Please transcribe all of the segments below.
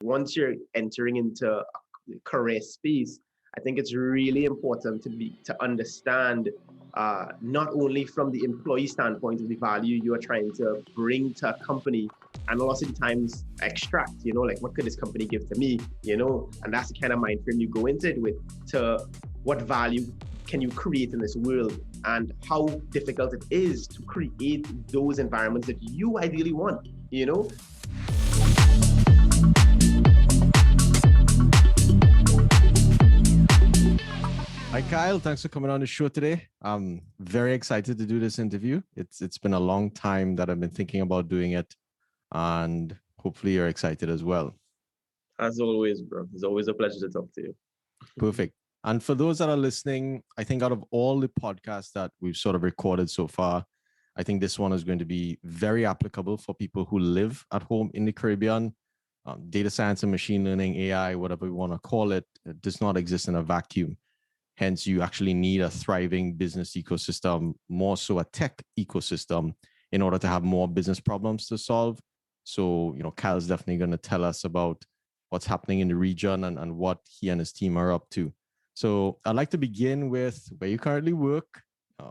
once you're entering into a career space, I think it's really important to understand not only from the employee standpoint of the value you are trying to bring to a company, and a lot of the times extract, like what could this company give to me, and that's the kind of mind frame you go into it with, to what value can you create in this world, and how difficult it is to create those environments that you ideally want. Hi, Kyle. Thanks for coming on the show today. I'm very excited to do this interview. It's been a long time that I've been thinking about doing it, and hopefully you're excited as well. As always, bro. It's always a pleasure to talk to you. Perfect. And for those that are listening, I think out of all the podcasts that we've sort of recorded so far, I think this one is going to be very applicable for people who live at home in the Caribbean. Data science and machine learning, AI, whatever we want to call it, does not exist in a vacuum. Hence, you actually need a thriving business ecosystem, more so a tech ecosystem, in order to have more business problems to solve. So, Kyle's definitely going to tell us about what's happening in the region and what he and his team are up to. So I'd like to begin with where you currently work,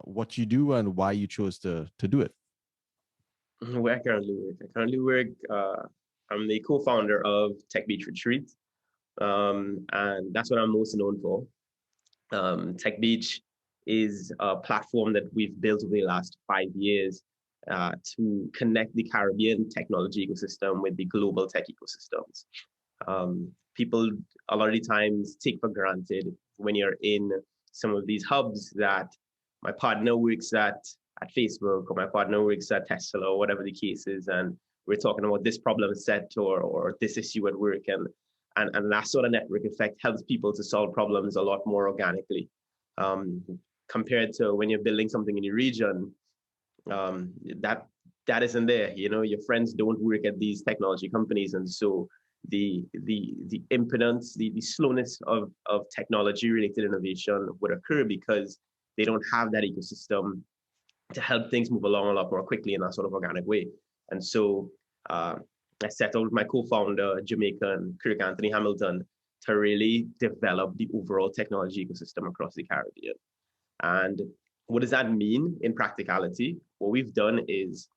what you do, and why you chose to do it. Where I currently work, I'm the co-founder of Tech Beach Retreat, and that's what I'm most known for. Tech Beach is a platform that we've built over the last 5 years to connect the Caribbean technology ecosystem with the global tech ecosystems. People a lot of the times take for granted when you're in some of these hubs that my partner works at Facebook, or my partner works at Tesla, or whatever the case is, and we're talking about this problem set or this issue at work, and that sort of network effect helps people to solve problems a lot more organically, compared to when you're building something in your region. That isn't there. Your friends don't work at these technology companies, and so the impedance, the slowness of technology related innovation would occur because they don't have that ecosystem to help things move along a lot more quickly in that sort of organic way. And so I set out with my co-founder, Jamaican Kirk Anthony Hamilton, to really develop the overall technology ecosystem across the Caribbean. And what does that mean in practicality? What we've done is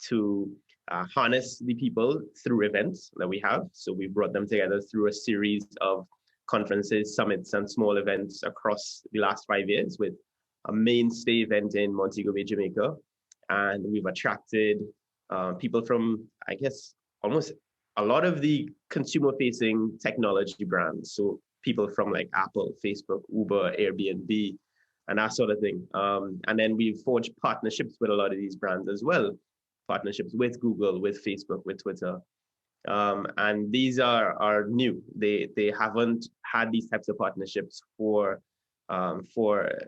to harness the people through events that we have. So we brought them together through a series of conferences, summits, and small events across the last 5 years, with a mainstay event in Montego Bay, Jamaica. And we've attracted people from, I guess, almost a lot of the consumer-facing technology brands. So people from like Apple, Facebook, Uber, Airbnb, and that sort of thing. And then we've forged partnerships with a lot of these brands as well. Partnerships with Google, with Facebook, with Twitter. And these are new. They haven't had these types of partnerships for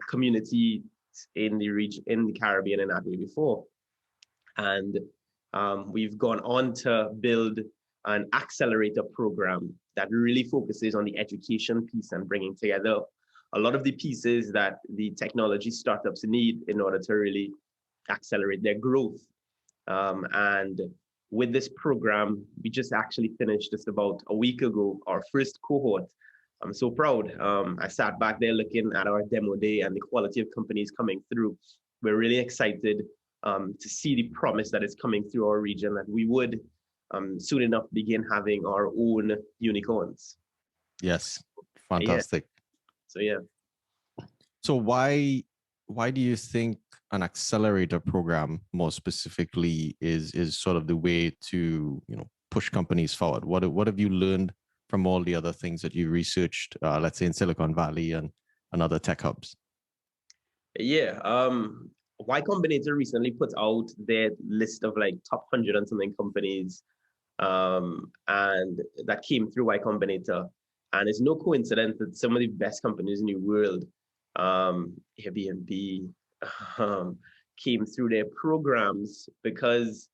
communities in the region, in the Caribbean, in that way before. And we've gone on to build an accelerator program that really focuses on the education piece and bringing together a lot of the pieces that the technology startups need in order to really accelerate their growth. And with this program, we just actually finished just about a week ago, our first cohort. I'm so proud. I sat back there looking at our demo day and the quality of companies coming through. We're really excited to see the promise that is coming through our region, that we would soon enough begin having our own unicorns. Yes, fantastic. Yeah. So why do you think an accelerator program, more specifically, is sort of the way to push companies forward? What have you learned from all the other things that you researched, let's say in Silicon Valley and other tech hubs? Yeah, Y Combinator recently put out their list of like top 100 and something companies, and that came through Y Combinator. And it's no coincidence that some of the best companies in the world, Airbnb, came through their programs, because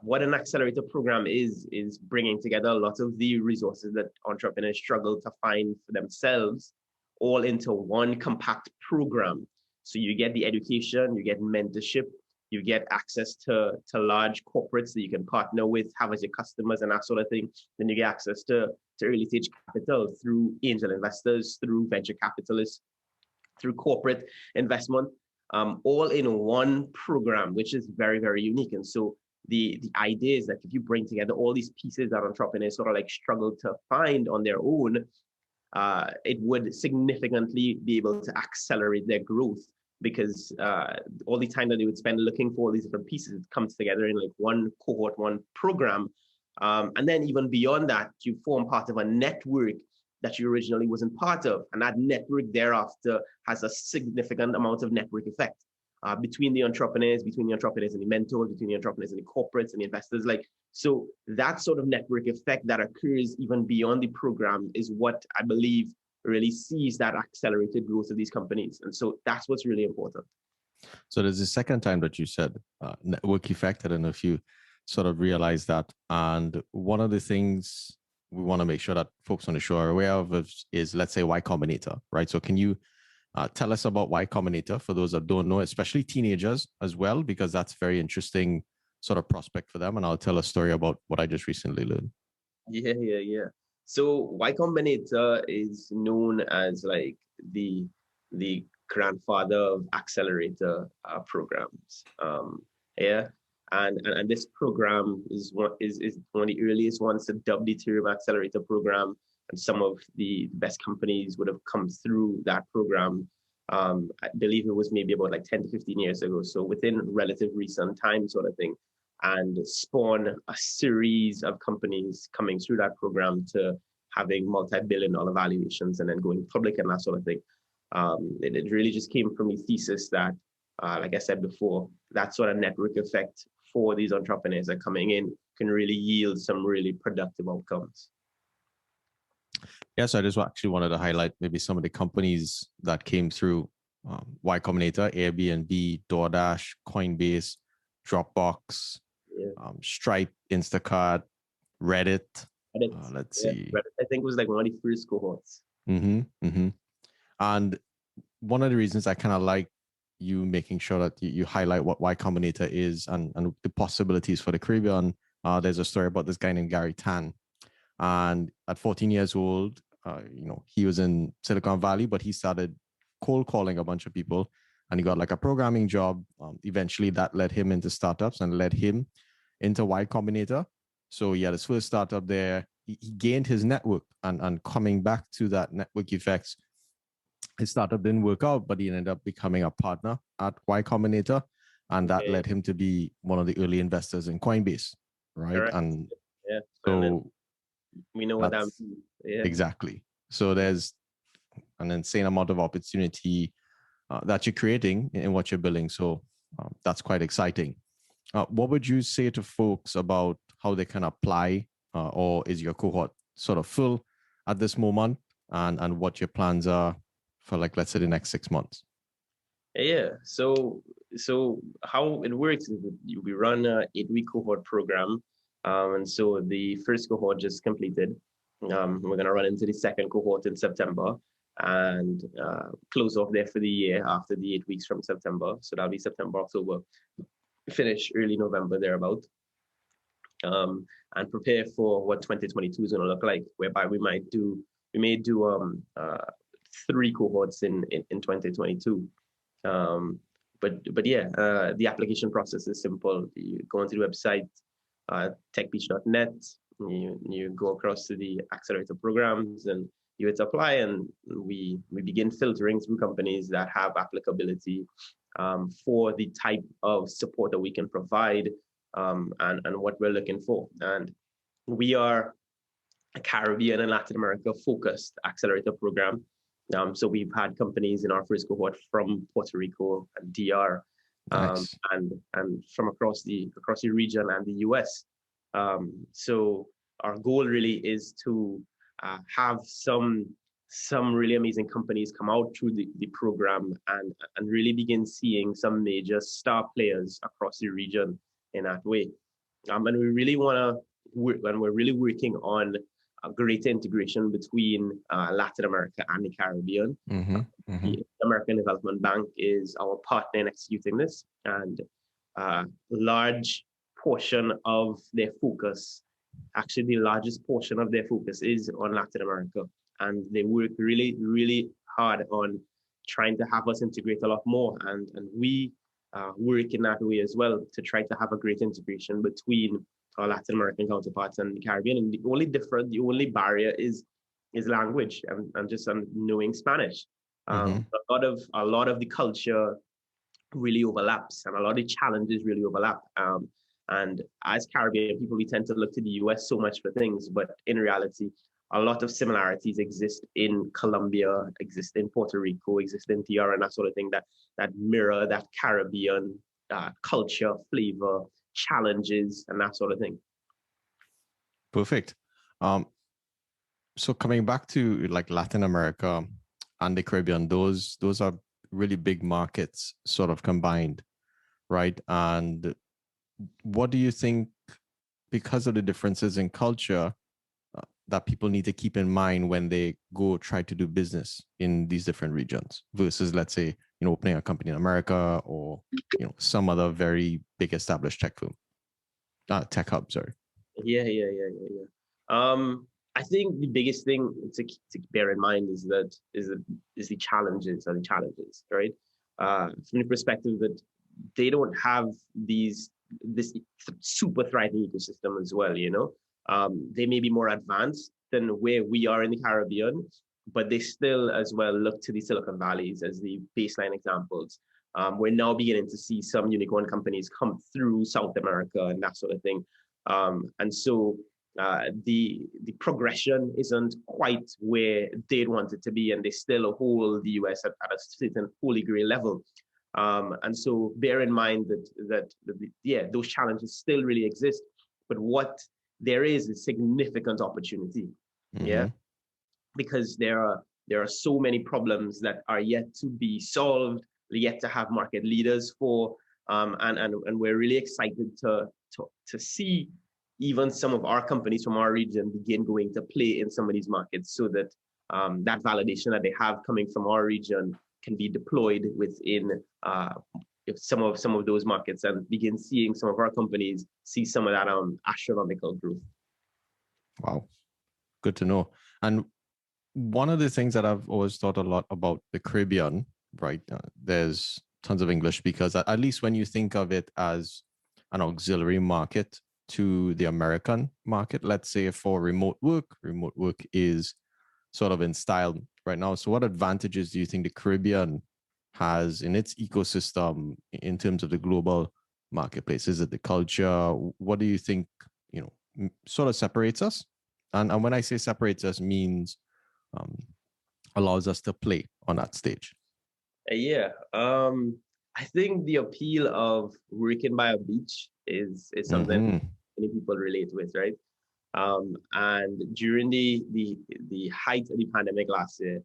what an accelerator program is bringing together a lot of the resources that entrepreneurs struggle to find for themselves, all into one compact program. So you get the education, you get mentorship, You get access to large corporates that you can partner with, have as your customers and that sort of thing. Then you get access to early stage capital through angel investors, through venture capitalists, through corporate investment, all in one program, which is very, very unique. And so the idea is that if you bring together all these pieces that entrepreneurs sort of like struggle to find on their own, it would significantly be able to accelerate their growth, because all the time that they would spend looking for all these different pieces, it comes together in like one cohort, one program. And then even beyond that, you form part of a network that you originally wasn't part of. And that network thereafter has a significant amount of network effect between the entrepreneurs and the mentors, between the entrepreneurs and the corporates and the investors. So that sort of network effect that occurs even beyond the program is what I believe really sees that accelerated growth of these companies. And so that's what's really important. So there's a second time that you said network effect. I don't know if you sort of realize that. And one of the things we want to make sure that folks on the show are aware of is, let's say, Y Combinator, right? So can you tell us about Y Combinator for those that don't know, especially teenagers as well, because that's very interesting sort of prospect for them. And I'll tell a story about what I just recently learned. Yeah. So Y Combinator is known as like the grandfather of accelerator programs. And this program is one of the earliest ones to dub the term accelerator program. And some of the best companies would have come through that program. I believe it was maybe about like 10 to 15 years ago. So within relative recent time sort of thing, and spawn a series of companies coming through that program to having multi-billion-dollar valuations and then going public and that sort of thing. It really just came from the thesis that, like I said before, that sort of network effect for these entrepreneurs that are coming in can really yield some really productive outcomes. Yes, I just actually wanted to highlight maybe some of the companies that came through Y Combinator: Airbnb, DoorDash, Coinbase, Dropbox, Stripe, Instacart, Reddit. Let's see. Reddit, I think, was like one of the first cohorts. And one of the reasons I kind of like you making sure that you highlight what Y Combinator is and the possibilities for the Caribbean. There's a story about this guy named Gary Tan. And at 14 years old, he was in Silicon Valley, but he started cold calling a bunch of people and he got like a programming job. Eventually that led him into startups and led him into Y Combinator. So he had his first startup there. He gained his network and coming back to that network effects, his startup didn't work out, but he ended up becoming a partner at Y Combinator. And that led him to be one of the early investors in Coinbase, right? Correct. And so we know what that means. Yeah. Exactly. So there's an insane amount of opportunity that you're creating in what you're building. So that's quite exciting. What would you say to folks about how they can apply, or is your cohort sort of full at this moment, and what your plans are for, like, let's say the next 6 months? Yeah. So how it works is that we run an 8-week cohort program. And so the first cohort just completed. We're going to run into the second cohort in September and close off there for the year after the 8 weeks from September. So that'll be September, October, finish early November thereabout. And prepare for what 2022 is going to look like, whereby we may do 3 cohorts in 2022. But yeah, the application process is simple. You go onto the website, techbeach.net, you go across to the accelerator programs and you hit apply, and we begin filtering through companies that have applicability for the type of support that we can provide and what we're looking for. And we are a Caribbean and Latin America focused accelerator program. So we've had companies in our first cohort from Puerto Rico and DR, nice. and from across the region and the US. So our goal really is to have some really amazing companies come out through the program and really begin seeing some major star players across the region in that way. And we really want to work, and we're really working on a greater integration between Latin America and the Caribbean. The American Development Bank is our partner in executing this, and large portion of their focus, actually the largest portion of their focus is on Latin America. And they work really, really hard on trying to have us integrate a lot more. And we work in that way as well to try to have a great integration between our Latin American counterparts and the Caribbean. And the only barrier is language and just knowing Spanish. A lot of the culture really overlaps, and a lot of the challenges really overlap. And as Caribbean people, we tend to look to the US so much for things, but in reality, a lot of similarities exist in Colombia, exist in Puerto Rico, exist in TR, and that sort of thing that mirror that Caribbean culture, flavor, challenges, and that sort of thing. Perfect. So coming back to like Latin America and the Caribbean, those are really big markets sort of combined, right? And what do you think, because of the differences in culture, that people need to keep in mind when they go try to do business in these different regions versus, let's say, opening a company in America or, some other very big established tech hub, sorry. Yeah. I think the biggest thing to bear in mind is the challenges, right? From the perspective that they don't have this super thriving ecosystem as well, They may be more advanced than where we are in the Caribbean, but they still as well look to the Silicon Valleys as the baseline examples. We're now beginning to see some unicorn companies come through South America and that sort of thing. And so the progression isn't quite where they'd want it to be, and they still hold the US at a certain holy grail level. And so bear in mind that those challenges still really exist, but what there is significant opportunity. Yeah, because there are so many problems that are yet to be solved, yet to have market leaders for, and we're really excited to see even some of our companies from our region begin going to play in some of these markets, so that that validation that they have coming from our region can be deployed within some of those markets, and begin seeing some of our companies see some of that astronomical growth. Wow, good to know. And one of the things that I've always thought a lot about the Caribbean, right? There's tons of English because at least when you think of it as an auxiliary market to the American market, let's say for remote work is sort of in style right now. So what advantages do you think the Caribbean has in its ecosystem in terms of the global marketplace? Is it the culture? What do you think, sort of separates us? And when I say separates us, means allows us to play on that stage. I think the appeal of working by a beach is something many people relate with, right? And during the height of the pandemic last year,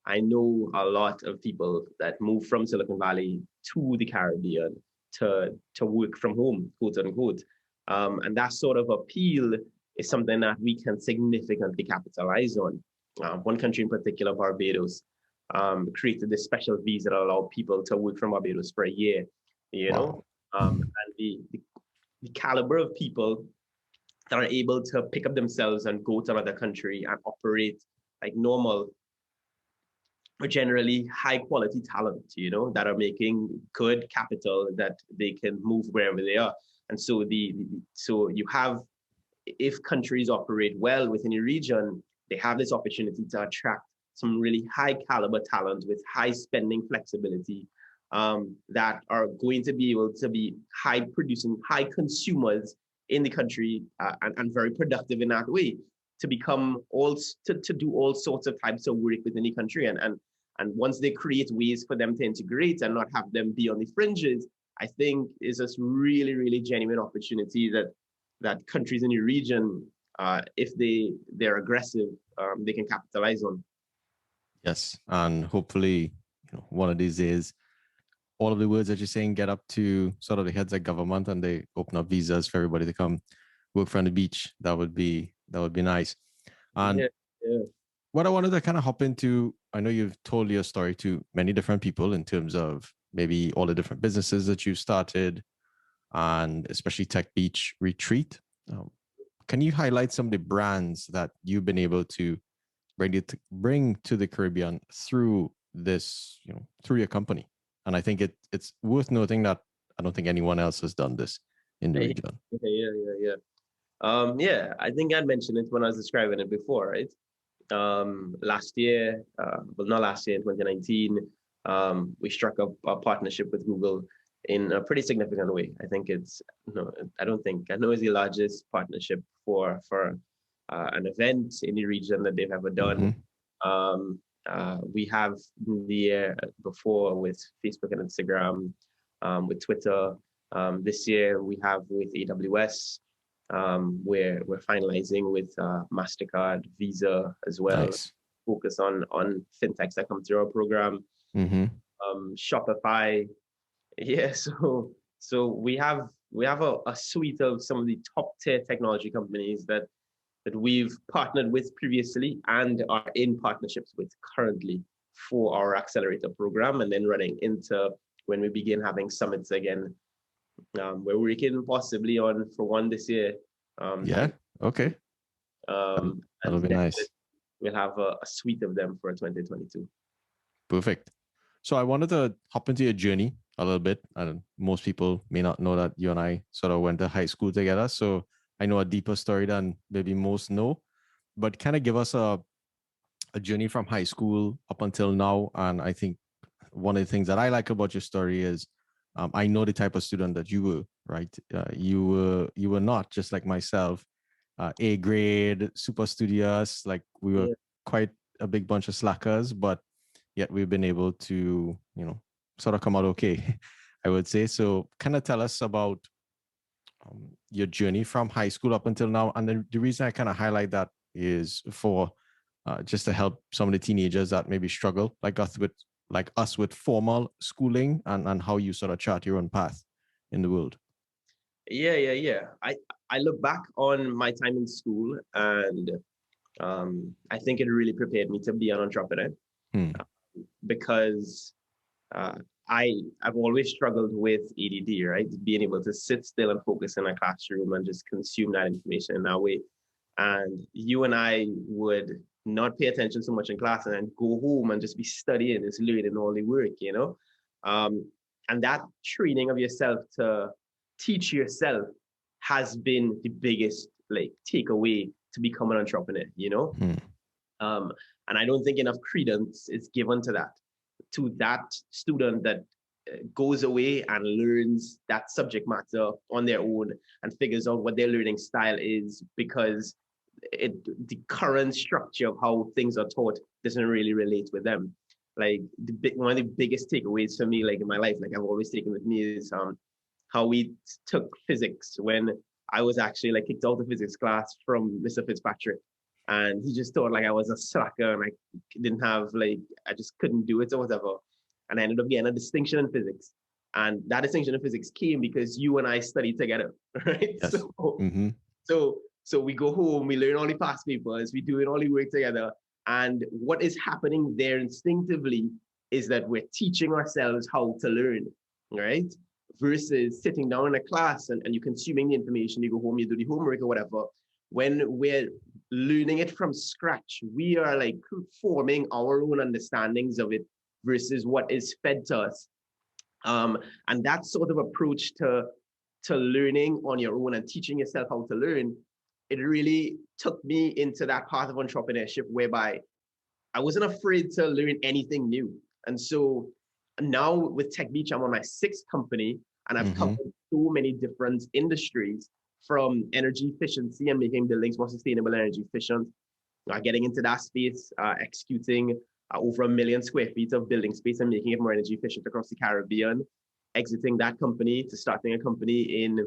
I know a lot of people that moved from Silicon Valley to the Caribbean to work from home, quote unquote. And that sort of appeal is something that we can significantly capitalize on. One country in particular, Barbados, created this special visa that allowed people to work from Barbados for a year, Wow. And the caliber of people that are able to pick up themselves and go to another country and operate like normal, are generally high quality talent, that are making good capital that they can move wherever they are. And so so you have, if countries operate well within a region, they have this opportunity to attract some really high caliber talent with high spending flexibility, that are going to be able to be high producing, high consumers in the country, and very productive in that way, to become to do all sorts of types of work within the country. And once they create ways for them to integrate and not have them be on the fringes, I think is this really, really genuine opportunity that countries in the region, if they're aggressive, they can capitalize on. Yes, and hopefully, one of these days, all of the words that you're saying get up to sort of the heads of government, and they open up visas for everybody to come work from the beach. That would be nice. And what I wanted to kind of hop into, I know you've told your story to many different people in terms of maybe all the different businesses that you've started, and especially Tech Beach Retreat. Can you highlight some of the brands that you've been able to bring to the Caribbean through this, through your company? And I think it's worth noting that I don't think anyone else has done this in the region. Yeah, I think I mentioned it when I was describing it before, right? Last year, well, not last year, in 2019, we struck up a partnership with Google in a pretty significant way. I think it's, no, I don't think, I know it's the largest partnership for an event in the region that they've ever done. We have the year before with Facebook and Instagram, with Twitter. This year we have with AWS. We're finalizing with MasterCard, Visa as well. Nice. Focus on fintechs that come through our program. Shopify. Yeah, so we have a suite of some of the top tier technology companies that we've partnered with previously and are in partnerships with currently for our accelerator program, and then running into when we begin having summits again. We're working possibly on for one this year. Okay. That'll be nice. We'll have a suite of them for 2022. Perfect. So I wanted to hop into your journey a little bit. And most people may not know that you and I sort of went to high school together. So I know a deeper story than maybe most know. But kind of give us a journey from high school up until now. And I think one of the things that I like about your story is I know the type of student that you were, right? You were not just like myself, A grade, super studious. Like we were quite a big bunch of slackers, but yet we've been able to, sort of come out okay, I would say. So kind of tell us about your journey from high school up until now. And then the reason I kind of highlight that is for just to help some of the teenagers that maybe struggle like us with formal schooling and how you sort of chart your own path in the world. Yeah. I look back on my time in school, and I think it really prepared me to be an entrepreneur. Because I've always struggled with ADD, right? Being able to sit still and focus in a classroom and just consume that information in that way. And you and I would not pay attention so much in class and then go home and just be studying, just learning all the work, and that training of yourself to teach yourself has been the biggest takeaway to become an entrepreneur, and I don't think enough credence is given to that student that goes away and learns that subject matter on their own and figures out what their learning style is, because the current structure of how things are taught doesn't really relate with them. Like one of the biggest takeaways for me, like in my life, like I've always taken with me, is how we took physics when I was actually kicked out of physics class from Mr. Fitzpatrick. And he just thought I was a slacker and I didn't have I just couldn't do it or whatever. And I ended up getting a distinction in physics. And that distinction in physics came because you and I studied together, right? Yes. So we go home, we learn all the past papers, we do all the work together. And what is happening there instinctively is that we're teaching ourselves how to learn, right? Versus sitting down in a class and you consuming the information, you go home, you do the homework or whatever. When we're learning it from scratch, we are forming our own understandings of it versus what is fed to us. And that sort of approach to learning on your own and teaching yourself how to learn, it really took me into that path of entrepreneurship whereby I wasn't afraid to learn anything new. And so now with Tech Beach, I'm on my 6th company, and I've covered so many different industries, from energy efficiency and making buildings more sustainable, energy efficient, getting into that space, executing over 1 million square feet of building space and making it more energy efficient across the Caribbean, exiting that company to starting a company in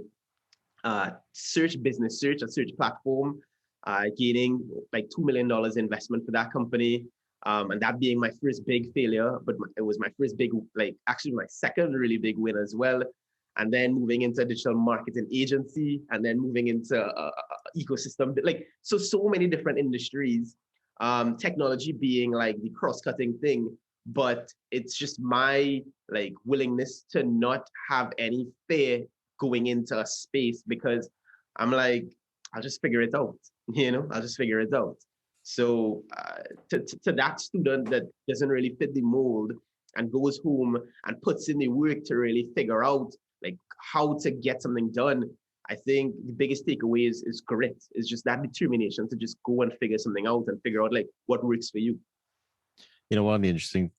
business search, a search platform, gaining $2 million investment for that company. And that being my first big failure, but it was my first big, actually my second really big win as well. And then moving into a digital marketing agency, and then moving into ecosystem, so many different industries, technology being the cross-cutting thing. But it's just my willingness to not have any fear going into a space because I'm like, I'll just figure it out. I'll just figure it out. So to that student that doesn't really fit the mold and goes home and puts in the work to really figure out like how to get something done, I think the biggest takeaway is grit. It's just that determination to just go and figure something out and figure out like what works for you. One of the interesting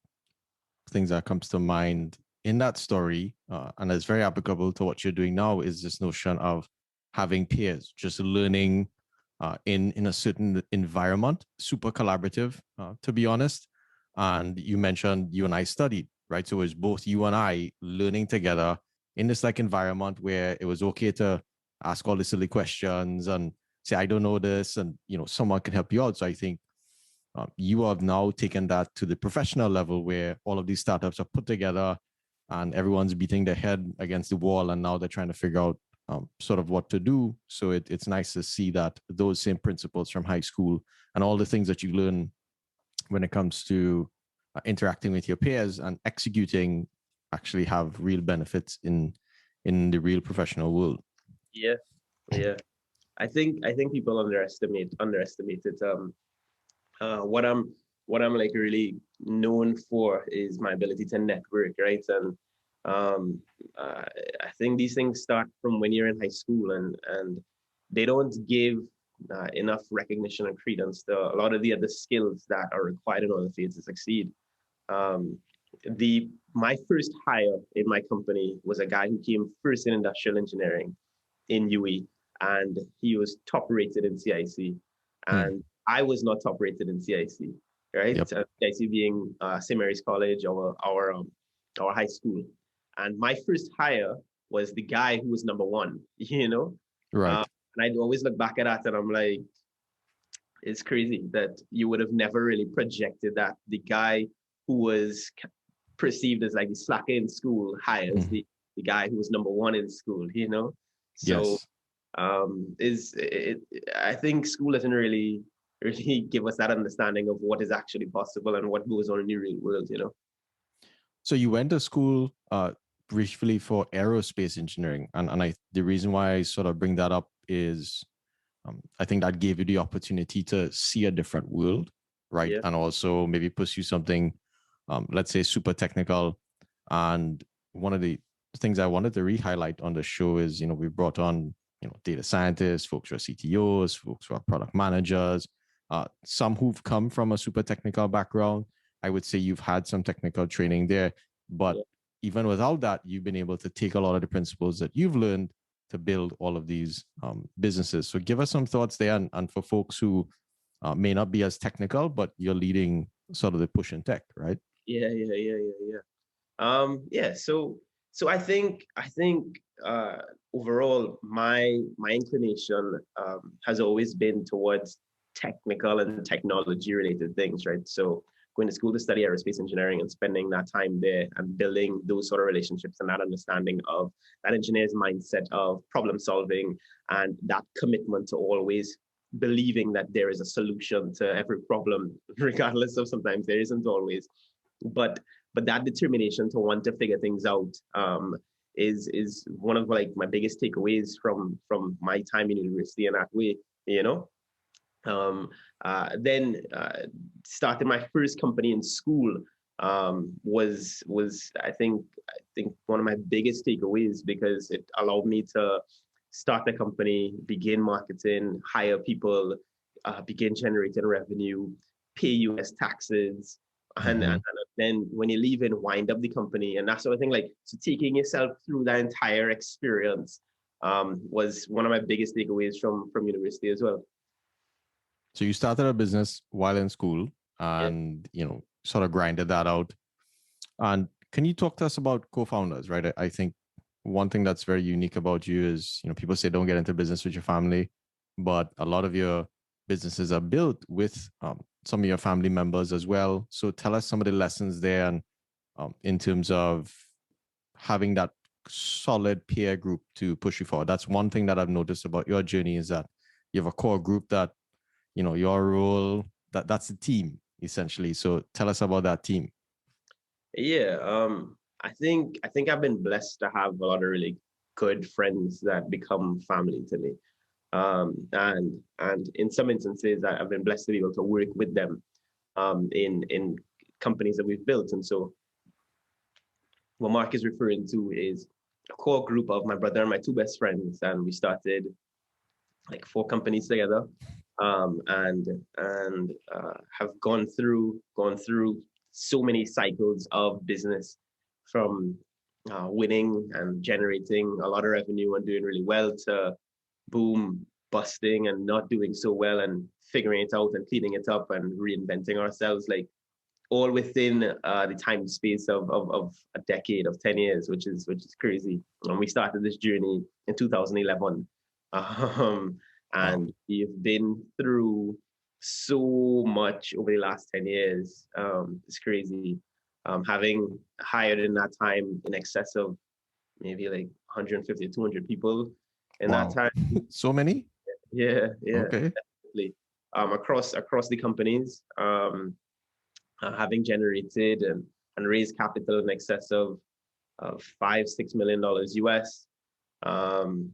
things that comes to mind in that story, and it's very applicable to what you're doing now, is this notion of having peers, just learning in a certain environment, super collaborative, to be honest. And you mentioned you and I studied, right? So it was both you and I learning together in this like environment where it was okay to ask all the silly questions and say, I don't know this, and someone can help you out. So I think you have now taken that to the professional level where all of these startups are put together and everyone's beating their head against the wall, and now they're trying to figure out sort of what to do. So it's nice to see that those same principles from high school and all the things that you learn when it comes to interacting with your peers and executing actually have real benefits in the real professional world. Yeah. I think people underestimate it. What I'm like really known for is my ability to network, right? And I think these things start from when you're in high school, and they don't give enough recognition and credence to a lot of the other skills that are required in order for you to succeed. My first hire in my company was a guy who came first in industrial engineering in UE, and he was top rated in CIC, and I was not top rated in CIC, right? Yep. CIC being St. Mary's College, our high school, and my first hire was the guy who was number one, Right. and I'd always look back at that and I'm like, it's crazy that you would have never really projected that the guy who was perceived as like the slacker in school hires the guy who was number one in school, So Yes. I think school doesn't really give us that understanding of what is actually possible and what goes on in the real world, So you went to school briefly for aerospace engineering, and the reason why I sort of bring that up is I think that gave you the opportunity to see a different world, right? Yeah. And also maybe pursue something, let's say, super technical. And one of the things I wanted to re-highlight on the show is, we brought on, data scientists, folks who are CTOs, folks who are product managers, some who've come from a super technical background. I would say you've had some technical training there, but even without that, you've been able to take a lot of the principles that you've learned to build all of these businesses. So give us some thoughts there, and for folks who may not be as technical, but you're leading sort of the push in tech, right? Yeah. So I think overall my inclination has always been towards technical and technology related things, right? So going to school to study aerospace engineering and spending that time there and building those sort of relationships and that understanding of that engineer's mindset of problem solving and that commitment to always believing that there is a solution to every problem, regardless of sometimes there isn't always. But that determination to want to figure things out is one of like my biggest takeaways from my time in university in that way, Then starting my first company in school was I think one of my biggest takeaways because it allowed me to start a company, begin marketing, hire people, begin generating revenue, pay US taxes, and then when you leave and wind up the company and that sort of thing. Like, so taking yourself through that entire experience was one of my biggest takeaways from university as well. So you started a business while in school and, sort of grinded that out. And can you talk to us about co-founders, right? I think one thing that's very unique about you is, people say don't get into business with your family, but a lot of your businesses are built with some of your family members as well. So tell us some of the lessons there and in terms of having that solid peer group to push you forward. That's one thing that I've noticed about your journey is that you have a core group that, your role, that's the team essentially. So tell us about that team. Yeah, I think I've been blessed to have a lot of really good friends that become family to me. And in some instances, I've been blessed to be able to work with them in companies that we've built. And so what Mark is referring to is a core group of my brother and my two best friends, and we started like 4 companies together, and have gone through so many cycles of business, from winning and generating a lot of revenue and doing really well to boom, busting and not doing so well and figuring it out and cleaning it up and reinventing ourselves, like all within the time space of a decade of 10 years, which is crazy. And we started this journey in 2011. Um, Wow. and we've been through so much over the last 10 years. It's crazy. Having hired in that time in excess of maybe like 150 to 200 people in that Wow. time. So many? Yeah, Okay. definitely. Across the companies, having generated and raised capital in excess of $5-6 million US, and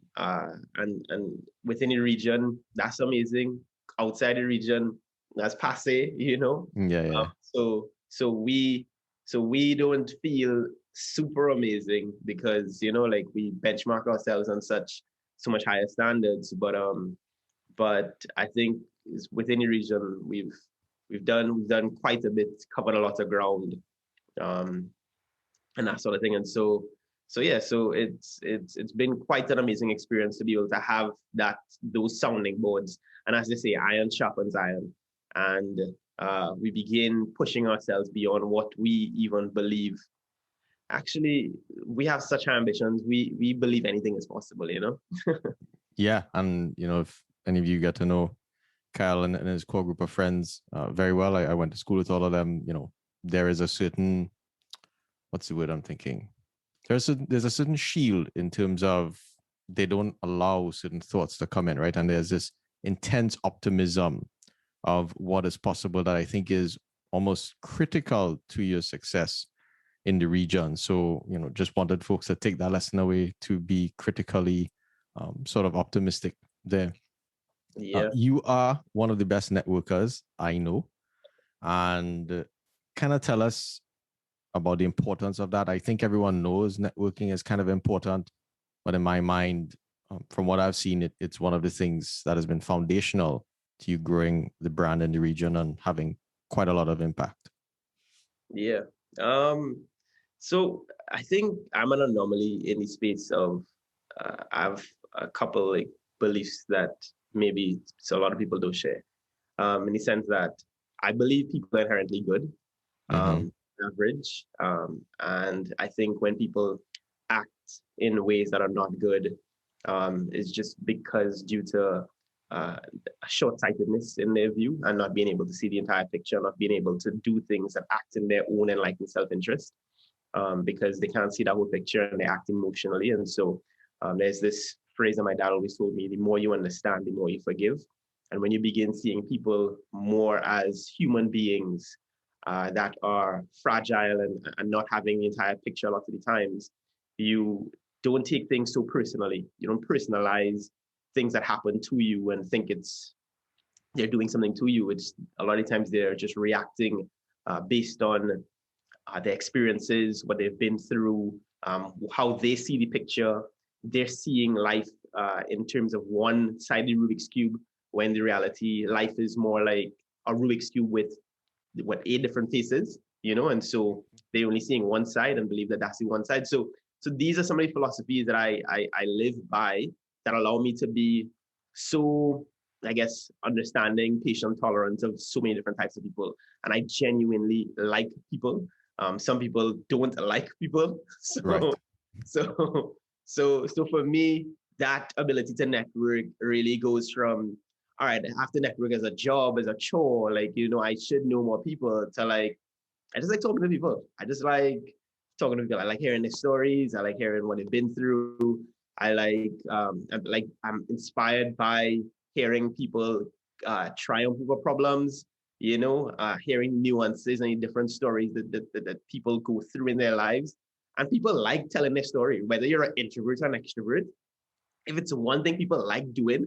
within the region, that's amazing. Outside the region, that's passe, you know. Yeah, Um, yeah. so we don't feel super amazing because, you know, like we benchmark ourselves on so much higher standards. But I think within the region, we've done quite a bit, covered a lot of ground, um, and that sort of thing. And so yeah, so it's been quite an amazing experience to be able to have those sounding boards. And as they say, iron sharpens iron, and we begin pushing ourselves beyond what we even believe. Actually, we have such ambitions. We believe anything is possible, you know. Yeah. And, if any of you get to know Kyle and his core group of friends very well, I went to school with all of them. There is a certain, what's the word I'm thinking? There's a certain shield in terms of they don't allow certain thoughts to come in, right? And there's this intense optimism of what is possible that I think is almost critical to your success in the region. So, just wanted folks to take that lesson away, to be critically sort of optimistic there. Yeah. You are one of the best networkers I know, and kind of tell us about the importance of that. I think everyone knows networking is kind of important, but in my mind, from what I've seen, it's one of the things that has been foundational to you growing the brand in the region and having quite a lot of impact. Yeah. So I think I'm an anomaly in the space of I have a couple like beliefs that maybe so a lot of people don't share. In the sense that I believe people are inherently good, Mm-hmm. average, and I think when people act in ways that are not good, it's just because due to short-sightedness in their view and not being able to see the entire picture, not being able to do things that act in their own enlightened self-interest, because they can't see the whole picture and they act emotionally. And so there's this phrase that my dad always told me: the more you understand, the more you forgive. And when you begin seeing people more as human beings that are fragile and not having the entire picture a lot of the times, you don't take things so personally. You don't personalize things that happen to you and think they're doing something to you. It's a lot of times they're just reacting based on their experiences, what they've been through, how they see the picture. They're seeing life in terms of one side of the Rubik's Cube, when the reality, life is more like a Rubik's Cube with 8 different faces, you know, and so they're only seeing one side and believe that that's the one side. So these are some of the philosophies that I live by, that allow me to be so, I guess, understanding, patient, tolerant of so many different types of people. And I genuinely like people. Some people don't like people. Right. So for me, that ability to network really goes from, all right, I have to network as a job, as a chore, like, you know, I should know more people, to like, I just like talking to people. I just like talking to people. I like hearing their stories. I like hearing what they've been through. I'm inspired by hearing people triumph over problems, you know, hearing nuances and different stories that people go through in their lives. And people like telling their story, whether you're an introvert or an extrovert. If it's one thing people like doing,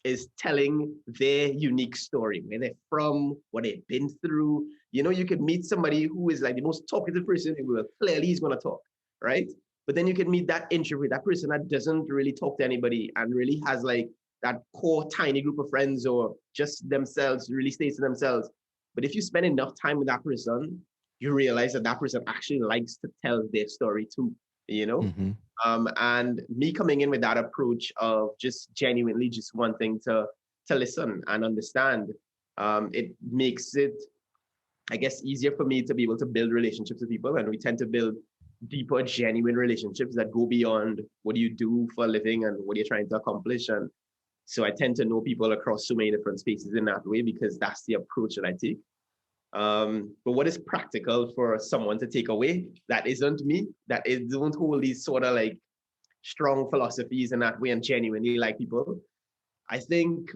is telling their unique story, where they're from, what they've been through. You could meet somebody who is like the most talkative person in the world. Clearly, he's going to talk, right? But then you can meet that introvert, that person that doesn't really talk to anybody and really has like that core tiny group of friends or just themselves, really stays to themselves. But if you spend enough time with that person, you realize that that person actually likes to tell their story too, Mm-hmm. And me coming in with that approach of just genuinely just wanting to listen and understand, it makes it, I guess, easier for me to be able to build relationships with people. And we tend to build deeper, genuine relationships that go beyond what do you do for a living and what you're trying to accomplish. And so I tend to know people across so many different spaces in that way because that's the approach that I take. But what is practical for someone to take away that isn't me, that is, don't hold these sort of like strong philosophies in that way and genuinely like people? I think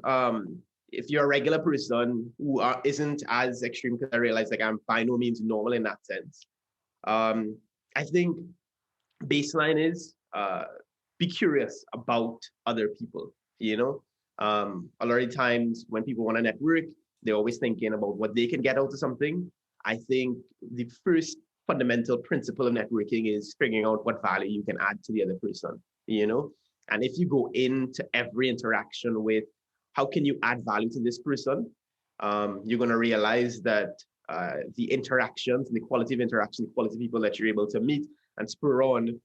if you're a regular person who isn't as extreme, because I realize like I'm by no means normal in that sense. I think baseline is be curious about other people, a lot of times when people want to network, they're always thinking about what they can get out of something. I think the first fundamental principle of networking is figuring out what value you can add to the other person, and if you go into every interaction with how can you add value to this person, you're going to realize that the interactions, the quality of interaction, the quality of people that you're able to meet and spur on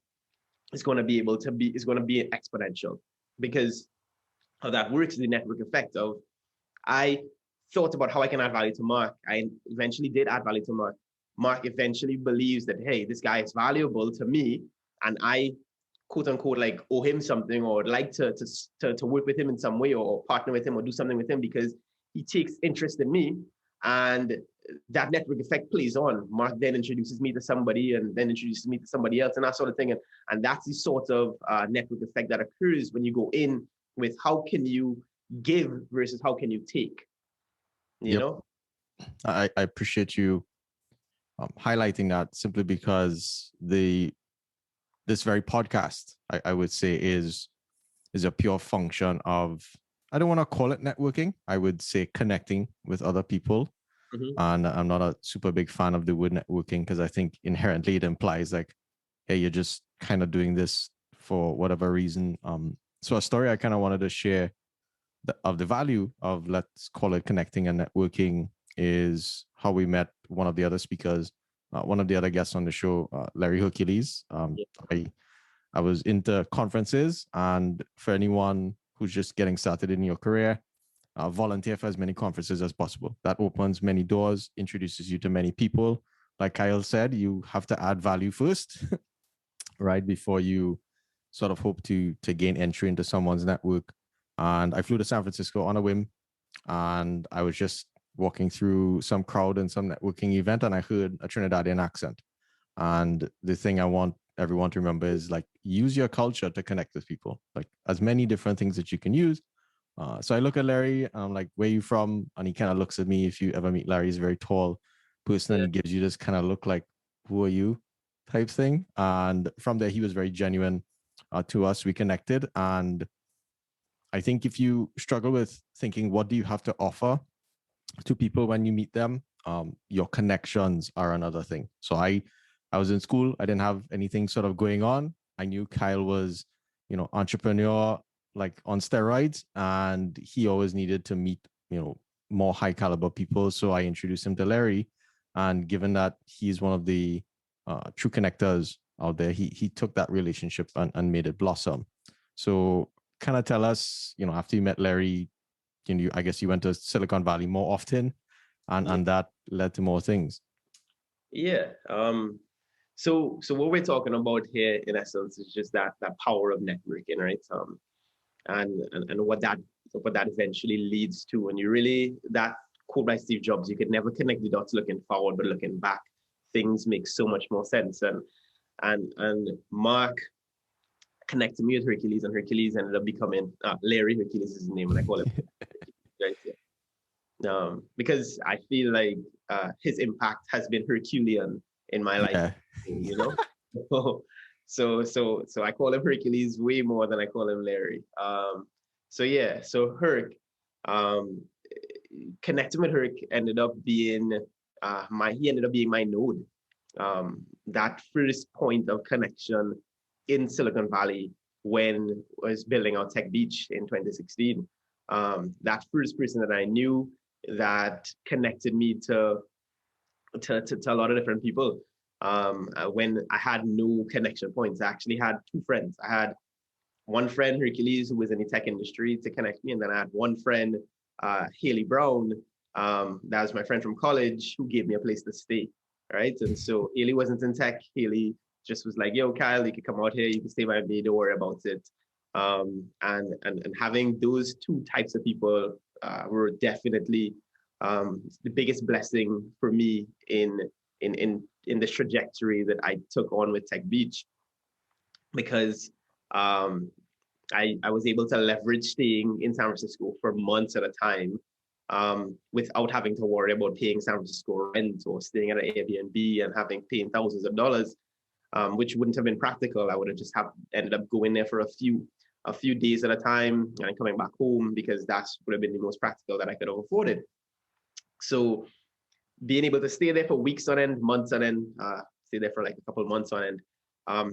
is going to be exponential, because how that works is the network effect of I thought about how I can add value to Mark. I eventually did add value to Mark. Mark eventually believes that, hey, this guy is valuable to me, and I, quote unquote, like owe him something or would like to work with him in some way or partner with him or do something with him because he takes interest in me. And that network effect plays on. Mark then introduces me to somebody and then introduces me to somebody else and that sort of thing. And that's the sort of network effect that occurs when you go in with how can you give versus how can you take, Yep. I appreciate you highlighting that, simply because this very podcast, I would say, is a pure function of, I don't want to call it networking, I would say connecting with other people. Mm-hmm. And I'm not a super big fan of the word networking because I think inherently it implies like, hey, you're just kind of doing this for whatever reason. So a story I kind of wanted to share of the value of, let's call it connecting and networking, is how we met one of the other speakers, one of the other guests on the show, Larry Hercules. I was into conferences, and for anyone who's just getting started in your career, volunteer for as many conferences as possible. That opens many doors, introduces you to many people. Like Kyle said, you have to add value first, right, before you sort of hope to gain entry into someone's network. And I flew to San Francisco on a whim, and I was just walking through some crowd in some networking event, and I heard a Trinidadian accent. And the thing I want everyone to remember is like, use your culture to connect with people, like as many different things that you can use. So I look at Larry and I'm like, where are you from? And he kind of looks at me. If you ever meet Larry, he's a very tall person, and he gives you this kind of look like, who are you type thing. And from there, he was very genuine to us. We connected. And I think if you struggle with thinking, what do you have to offer to people when you meet them, your connections are another thing. So I was in school. I didn't have anything sort of going on. I knew Kyle was, entrepreneur, like on steroids, and he always needed to meet, more high caliber people. So I introduced him to Larry, and given that he's one of the true connectors out there, he took that relationship and made it blossom. So kind of tell us, after you met Larry, I guess you went to Silicon Valley more often, and that led to more things. Yeah. So what we're talking about here, in essence, is just that power of networking, right? And what that eventually leads to, when you really, that quote by Steve Jobs, you could never connect the dots looking forward, but looking back, things make so much more sense. And Mark connected me with Hercules, and Hercules ended up becoming Larry. Hercules is his name, and I call him right. Yeah. Because I feel like his impact has been Herculean in my life, Yeah. So I call him Hercules way more than I call him Larry. So yeah, so Herc, um, connecting with Herc ended up being he ended up being my node. That first point of connection in Silicon Valley when I was building out Tech Beach in 2016. That first person that I knew that connected me to a lot of different people. When I had no connection points, I actually had two friends. I had one friend, Hercules, who was in the tech industry to connect me. And then I had one friend, Haley Brown, that was my friend from college who gave me a place to stay. Right. And so Haley wasn't in tech. Haley just was like, yo, Kyle, you can come out here. You can stay by me. Don't worry about it. And having those two types of people were definitely the biggest blessing for me in the trajectory that I took on with Tech Beach, because um, I was able to leverage staying in San Francisco for months at a time, without having to worry about paying San Francisco rent or staying at an Airbnb and paying thousands of dollars, which wouldn't have been practical. I would have just ended up going there for a few days at a time and coming back home, because that's would have been the most practical that I could have afforded. So being able to stay there for weeks on end, months on end, stay there for like a couple of months on end,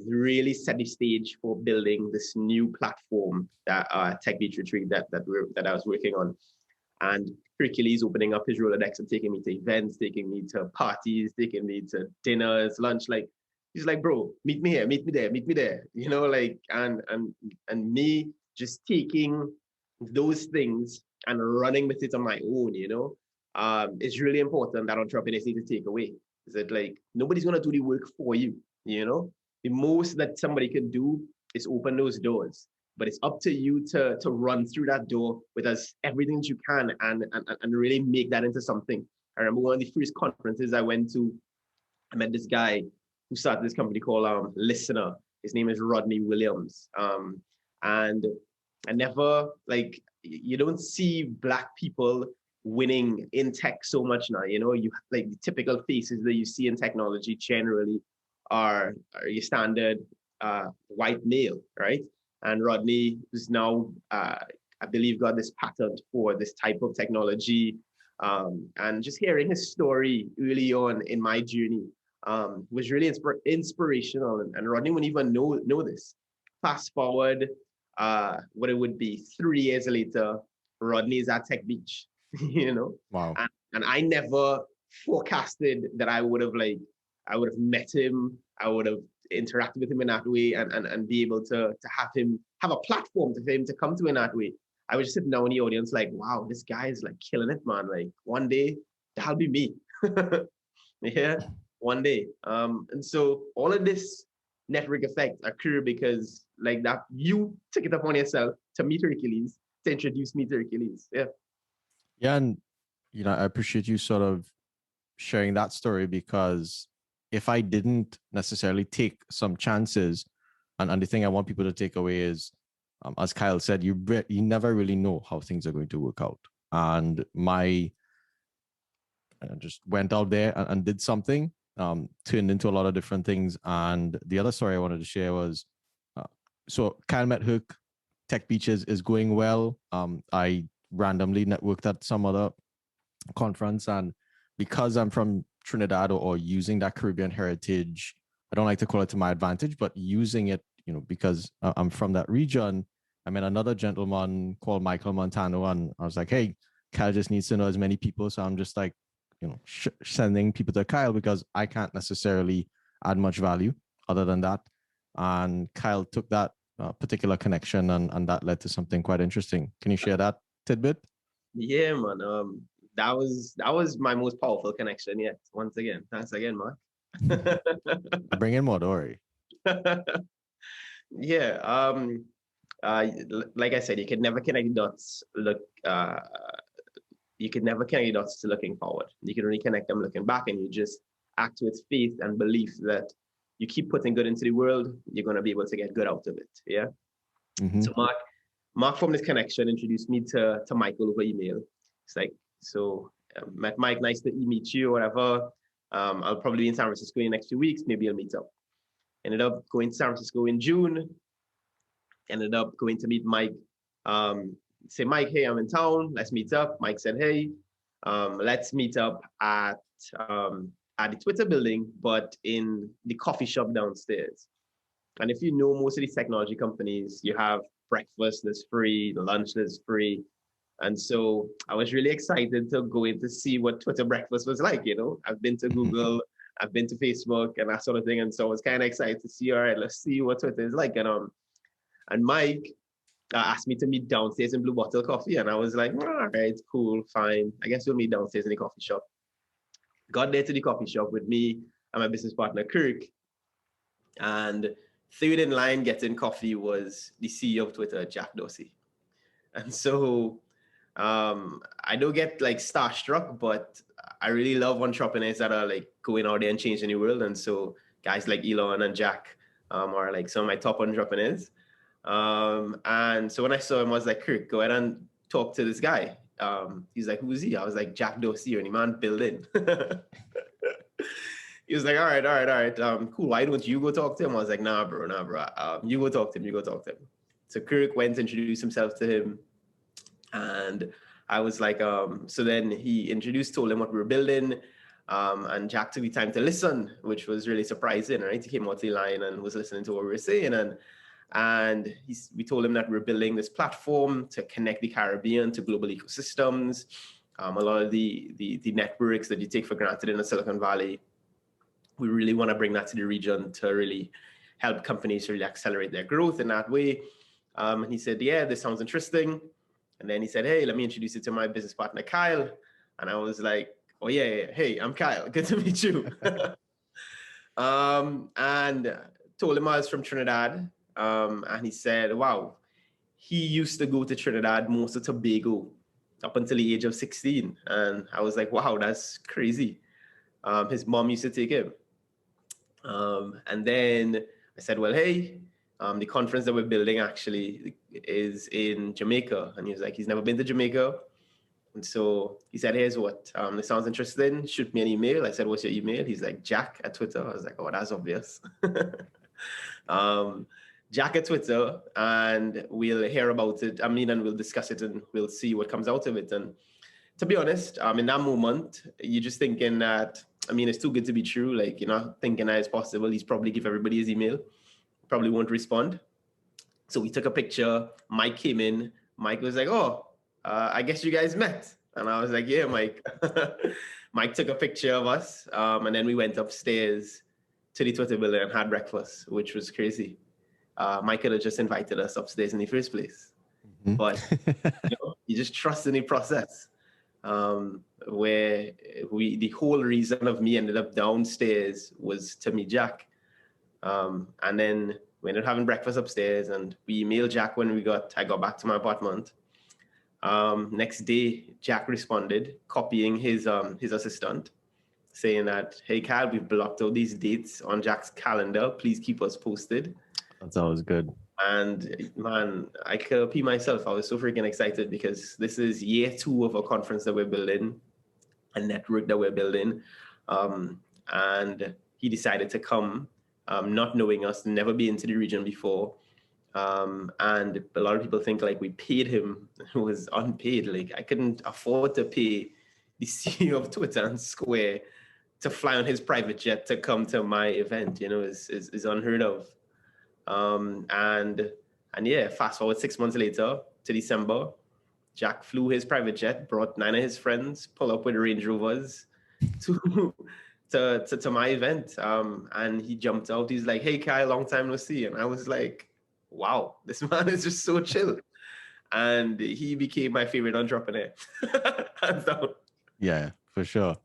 really set the stage for building this new platform that Tech Beach Retreat that I was working on. And Hercules opening up his Rolodex and taking me to events, taking me to parties, taking me to dinners, lunch. Like he's like, bro, meet me here, meet me there, meet me there. You know, like and me just taking those things and running with it on my own. You know, it's really important that entrepreneurs need to take away. Is that like nobody's gonna do the work for you. You know, the most that somebody can do is open those doors, but it's up to you to run through that door with us everything that you can and really make that into something. I remember one of the first conferences I went to, I met this guy who started this company called Listener. His name is Rodney Williams. And I never, like, you don't see Black people winning in tech so much now. You know, you like the typical faces that you see in technology generally are your standard white male, right? And Rodney is now, I believe, got this patent for this type of technology. And just hearing his story early on in my journey was really inspirational. And Rodney wouldn't even know this. Fast forward, what it would be 3 years later, Rodney's at Tech Beach, you know? Wow. And I never forecasted that I would have met him. I would have interacted with him in that way and be able to have a platform for him to come to in that way. I was just sitting down in the audience like, wow, this guy is like killing it, man. Like one day that'll be me. Yeah, one day. And so all of this network effect occur because like that you took it upon yourself to meet Hercules, to introduce me to Hercules. Yeah. Yeah, and I appreciate you sort of sharing that story, because if I didn't necessarily take some chances, and the thing I want people to take away is, as Kyle said, you never really know how things are going to work out. And I just went out there and did something, turned into a lot of different things. And the other story I wanted to share was, so Kyle met Hook, Tech Beaches is going well. I randomly networked at some other conference, and because I'm from Trinidad, or using that Caribbean heritage, I don't like to call it to my advantage, but using it, because I'm from that region, I met another gentleman called Michael Montano, and I was like, hey, Kyle just needs to know as many people. So I'm just like, sending people to Kyle, because I can't necessarily add much value other than that. And Kyle took that particular connection, and that led to something quite interesting. Can you share that tidbit? Yeah, man. That was my most powerful connection yet. Once again, thanks again, Mark. Bring in more, don't worry. Yeah. Like I said, you can never connect the dots. You can never connect the dots to looking forward. You can only connect them looking back, and you just act with faith and belief that you keep putting good into the world, you're going to be able to get good out of it. Yeah. Mm-hmm. So Mark from this connection introduced me to Michael over email. It's like, so met Mike, nice to meet you, or whatever. I'll probably be in San Francisco in the next few weeks. Maybe I'll meet up. Ended up going to San Francisco in June. Ended up going to meet Mike. Say, Mike, hey, I'm in town. Let's meet up. Mike said, hey, let's meet up at the Twitter building, but in the coffee shop downstairs. And if you know most of these technology companies, you have breakfast that's free, lunch that's free. And so I was really excited to go in to see what Twitter breakfast was like. I've been to Google, I've been to Facebook and that sort of thing. And so I was kind of excited to see, all right, let's see what Twitter is like. And Mike asked me to meet downstairs in Blue Bottle Coffee. And I was like, all right, cool, fine. I guess we'll meet downstairs in the coffee shop. Got there to the coffee shop with me and my business partner, Kirk. And third in line getting coffee was the CEO of Twitter, Jack Dorsey. And so I don't get like starstruck, but I really love entrepreneurs that are like going out there and changing the world. And so guys like Elon and Jack are like some of my top entrepreneurs. And so when I saw him, I was like, Kirk, go ahead and talk to this guy. He's like, who's he? I was like, Jack Dorsey, and the man building. He was like, all right. Cool. Why don't you go talk to him? I was like, nah, bro. You go talk to him. So Kirk went to introduce himself to him. And I was like, so then he told him what we were building. And Jack took the time to listen, which was really surprising, right? He came out the line and was listening to what we were saying. And we told him that we're building this platform to connect the Caribbean to global ecosystems. A lot of the networks that you take for granted in the Silicon Valley, we really want to bring that to the region to really help companies really accelerate their growth in that way. And he said, yeah, this sounds interesting. And then he said, hey, let me introduce you to my business partner, Kyle. And I was like, oh, yeah. Hey, I'm Kyle. Good to meet you. And told him I was from Trinidad. And he said, wow, he used to go to Trinidad, most of Tobago, up until the age of 16. And I was like, wow, that's crazy. His mom used to take him. And then I said, well, hey, the conference that we're building actually is in Jamaica. And he was like, he's never been to Jamaica. And so he said, here's what, this sounds interesting. Shoot me an email. I said, what's your email? He's like, Jack at Twitter. I was like, oh, that's obvious. Jack at Twitter, and we'll hear about it. And we'll discuss it and we'll see what comes out of it. And to be honest, in that moment, you're just thinking that, it's too good to be true. Like, you're not thinking that it's possible. He's probably give everybody his email, probably won't respond. So we took a picture. Mike came in. Mike was like, oh, I guess you guys met. And I was like, yeah, Mike. Mike took a picture of us. And then we went upstairs to the Twitter building and had breakfast, which was crazy. Mike could have just invited us upstairs in the first place. Mm-hmm. But you just trust in the process. Where the whole reason of me ended up downstairs was to meet Jack. And then we ended up having breakfast upstairs, and we emailed Jack when I got back to my apartment. Next day, Jack responded, copying his assistant, saying that, hey, Kyle, we've blocked out these dates on Jack's calendar. Please keep us posted. That's always good. And man, I could pee myself. I was so freaking excited because this is year 2 of a conference that we're building, a network that we're building. And he decided to come, not knowing us, never been to the region before. And a lot of people think like we paid him. It was unpaid. Like, I couldn't afford to pay the CEO of Twitter and Square to fly on his private jet to come to my event. Is unheard of. And yeah, fast forward 6 months later to December, Jack flew his private jet, brought 9 of his friends, pull up with Range Rovers to my event. And he jumped out. He's like, hey, Kyle, long time no see. And I was like, wow, this man is just so chill. And he became my favorite entrepreneur. Hands down. Yeah, for sure.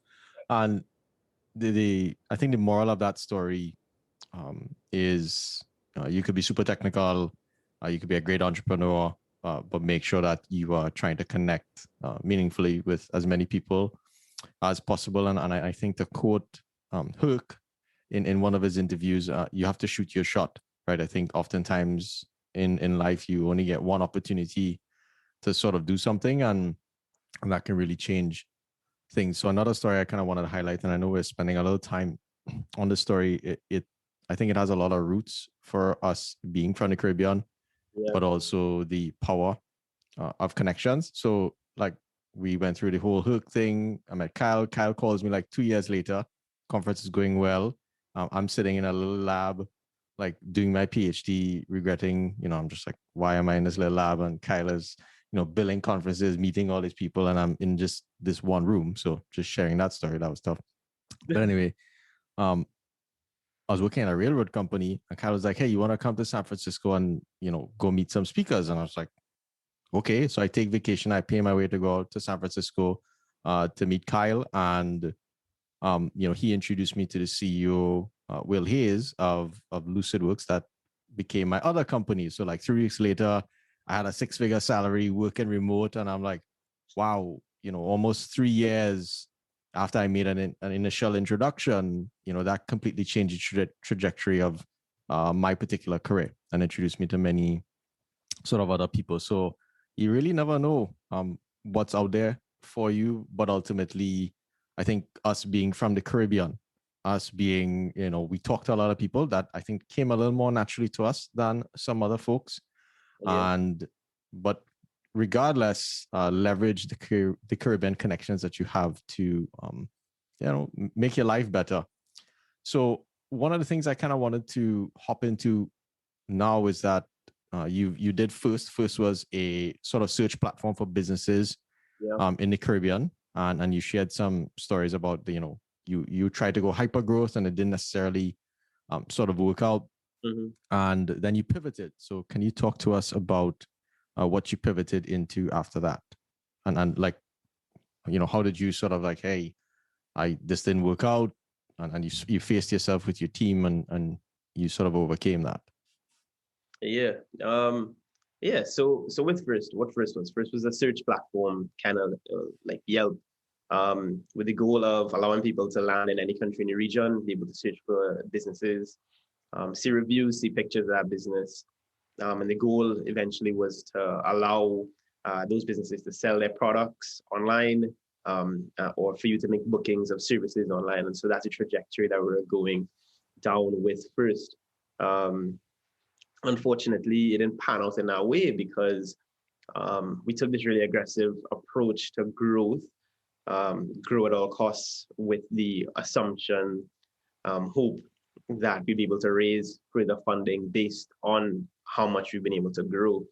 And I think the moral of that story is you could be super technical, you could be a great entrepreneur, but make sure that you are trying to connect meaningfully with as many people as possible. And I think the quote, Hook, in one of his interviews, you have to shoot your shot, right? I think oftentimes in life, you only get one opportunity to sort of do something, and that can really change things. So another story I kind of wanted to highlight, and I know we're spending a little time on this story, it I think it has a lot of roots for us being from the Caribbean, Yeah. but also the power of connections. So like we went through the whole hook thing. I met Kyle. Kyle calls me like 2 years later. Conference is going well. I'm sitting in a little lab, like doing my PhD, regretting, I'm just like, why am I in this little lab? And Kyle is, billing conferences, meeting all these people, and I'm in just this one room. So just sharing that story, that was tough. But anyway, I was working at a railroad company, and Kyle was like, hey, you want to come to San Francisco and, go meet some speakers? And I was like, okay. So I take vacation. I pay my way to go to San Francisco to meet Kyle. And, he introduced me to the CEO, Will Hayes of LucidWorks, that became my other company. So like 3 weeks later, I had a 6-figure salary working remote. And I'm like, wow, almost 3 years after I made an initial introduction, that completely changed the trajectory of my particular career and introduced me to many sort of other people. So you really never know what's out there for you. But ultimately, I think us being from the Caribbean, us being, we talked to a lot of people that I think came a little more naturally to us than some other folks. Yeah. But regardless, leverage the Caribbean connections that you have to, make your life better. So one of the things I kind of wanted to hop into now is that you did First. First was a sort of search platform for businesses in the Caribbean, and you shared some stories about you tried to go hyper growth and it didn't necessarily sort of work out, and then you pivoted. So can you talk to us about what you pivoted into after that, and like how did you sort of like, hey, this didn't work out, and you faced yourself with your team and you sort of overcame that. Yeah. Yeah. So with First, what First was a search platform, kind of like Yelp, with the goal of allowing people to land in any country in the region, be able to search for businesses, see reviews, see pictures of that business. And the goal eventually was to allow those businesses to sell their products online, or for you to make bookings of services online. And so that's a trajectory that we're going down with First. Unfortunately, it didn't pan out in that way because we took this really aggressive approach to growth, grow at all costs with the assumption, hope that we'd be able to raise further funding based on how much we've been able to grow.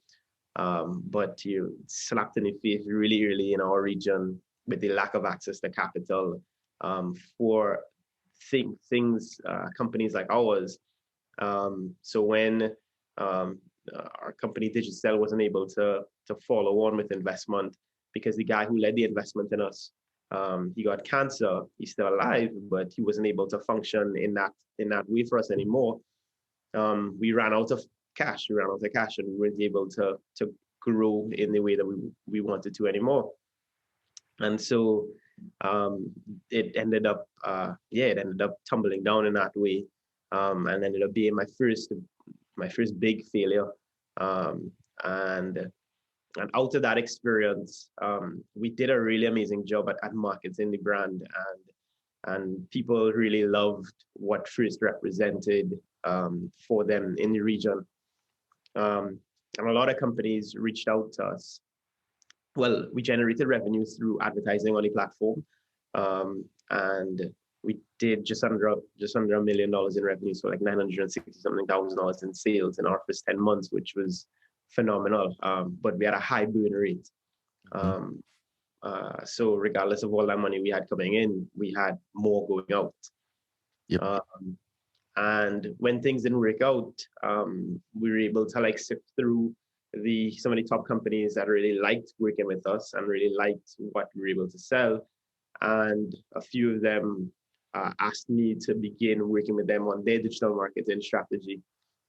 But you slapped in the face really early in our region with the lack of access to capital for things, companies like ours. So when our company Digicel wasn't able to follow on with investment because the guy who led the investment in us, he got cancer. He's still alive, but he wasn't able to function in that way for us anymore. We ran out of cash. We ran out of cash, and we weren't able to grow in the way that we wanted to anymore. And so it ended up tumbling down in that way, and ended up being my first big failure. And out of that experience, we did a really amazing job at marketing the brand, and people really loved what First represented for them in the region. And a lot of companies reached out to us. Well, we generated revenue through advertising on the platform, and we did just under $1 million in revenue, so like 960 something thousand dollars in sales in our first 10 months, which was phenomenal. But we had a high burn rate. So regardless of all that money we had coming in, we had more going out. Yep. And when things didn't work out, we were able to like sift through some of the top companies that really liked working with us and really liked what we were able to sell. And a few of them asked me to begin working with them on their digital marketing strategy.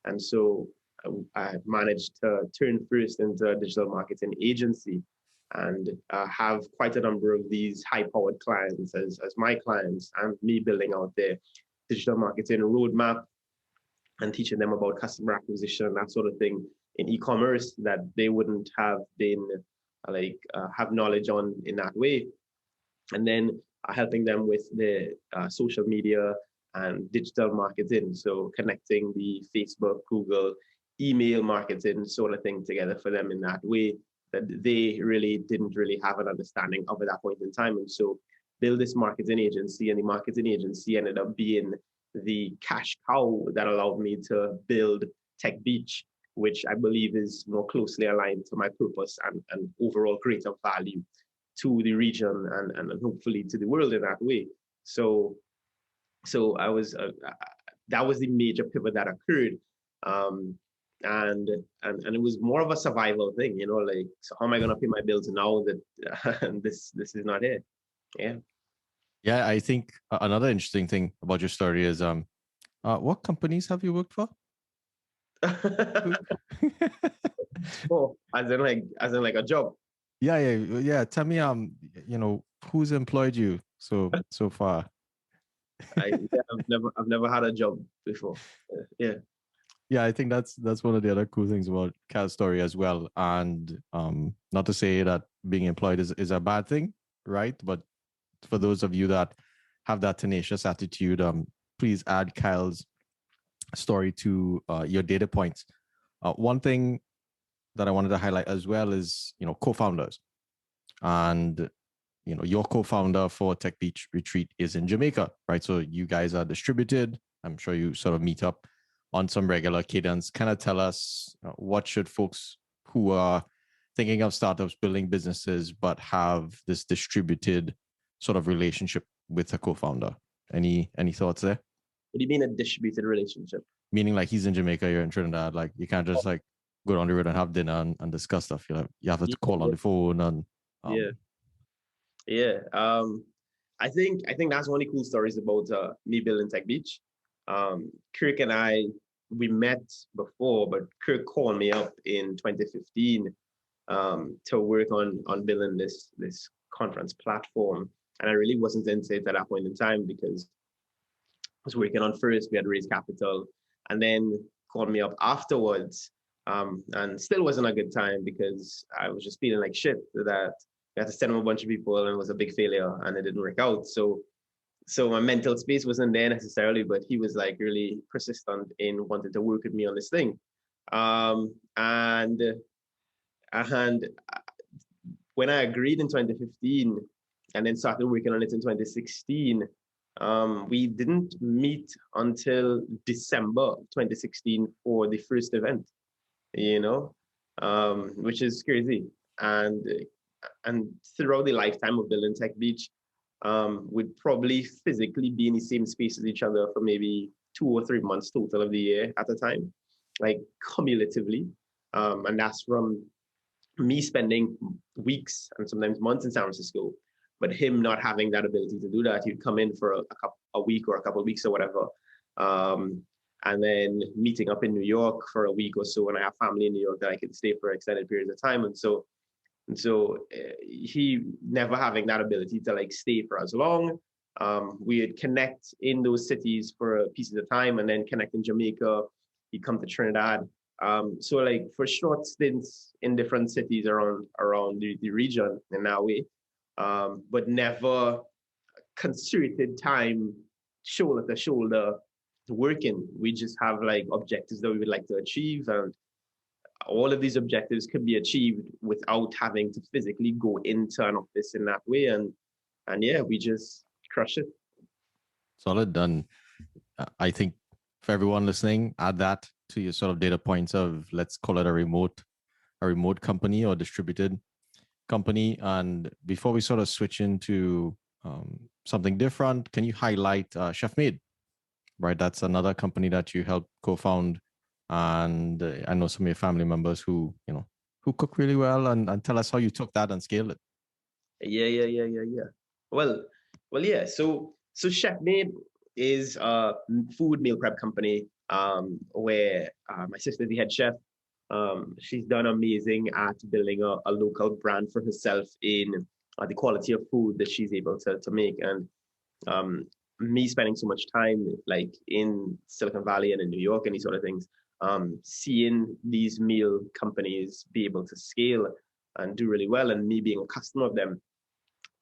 And so I managed to turn First into a digital marketing agency and have quite a number of these high-powered clients as my clients, and me building out their digital marketing roadmap and teaching them about customer acquisition and that sort of thing in e-commerce that they wouldn't have been have knowledge on in that way. And then helping them with the social media and digital marketing. So connecting the Facebook, Google, email marketing sort of thing together for them in that way that they really didn't really have an understanding of at that point in time. And so build this marketing agency, and the marketing agency ended up being the cash cow that allowed me to build Tech Beach, which I believe is more closely aligned to my purpose and overall greater value to the region and hopefully to the world in that way. So I was that was the major pivot that occurred, um, and it was more of a survival thing, like, so how am I going to pay my bills now that this is not here? Yeah. Yeah, I think another interesting thing about your story is what companies have you worked for? Oh, as in like a job. Yeah. Tell me, who's employed you so far? I've never had a job before. Yeah. Yeah, I think that's one of the other cool things about Cal's story as well. And not to say that being employed is a bad thing, right? But for those of you that have that tenacious attitude, please add Kyle's story to your data points. One thing that I wanted to highlight as well is, co-founders. And, your co-founder for Tech Beach Retreat is in Jamaica, right? So you guys are distributed. I'm sure you sort of meet up on some regular cadence. Kind of tell us what should folks who are thinking of startups, building businesses, but have this distributed sort of relationship with a co-founder. Any thoughts there? What do you mean a distributed relationship? Meaning like he's in Jamaica, you're in Trinidad. Like you can't just like go down the road and have dinner and discuss stuff. You have to call on the phone and yeah. I think that's one of the cool stories about me building Tech Beach. Kirk and I, we met before, but Kirk called me up in 2015 to work on building this conference platform, and I really wasn't into it at that point in time because I was working on first. We had raised capital, and then called me up afterwards, and still wasn't a good time because I was just feeling like shit that we had to send him a bunch of people and it was a big failure and it didn't work out. So my mental space wasn't there necessarily, but he was like really persistent in wanting to work with me on this thing. And when I agreed in 2015 and then started working on it in 2016, we didn't meet until December 2016 for the first event, which is crazy. And throughout the lifetime of building Tech Beach, we'd probably physically be in the same space as each other for maybe 2 or 3 months total of the year at a time, like cumulatively. And that's from me spending weeks and sometimes months in San Francisco, but him not having that ability to do that. He'd come in for a week or a couple of weeks or whatever, and then meeting up in New York for a week or so. And I have family in New York that I could stay for extended periods of time. And so he never having that ability to like stay for as long. We would connect in those cities for a piece of the time and then connect in Jamaica. He'd come to Trinidad. So like for short stints in different cities around the region in that way, but never concerted time shoulder to shoulder working. We just have like objectives that we would like to achieve, and all of these objectives could be achieved without having to physically go into an office in that way. And yeah, we just crush it. Solid. Done. I think for everyone listening, add that to your sort of data points of, let's call it a remote company or distributed company. And before we sort of switch into something different, can you highlight Chef Made? Right, that's another company that you helped co-found, and I know some of your family members who cook really well, and tell us how you took that and scaled it. Yeah. Well, yeah. So Chef Made is a food meal prep company where my sister's the head chef. She's done amazing at building a local brand for herself in the quality of food that she's able to make. And me spending so much time like in Silicon Valley and in New York and these sort of things, seeing these meal companies be able to scale and do really well, and me being a customer of them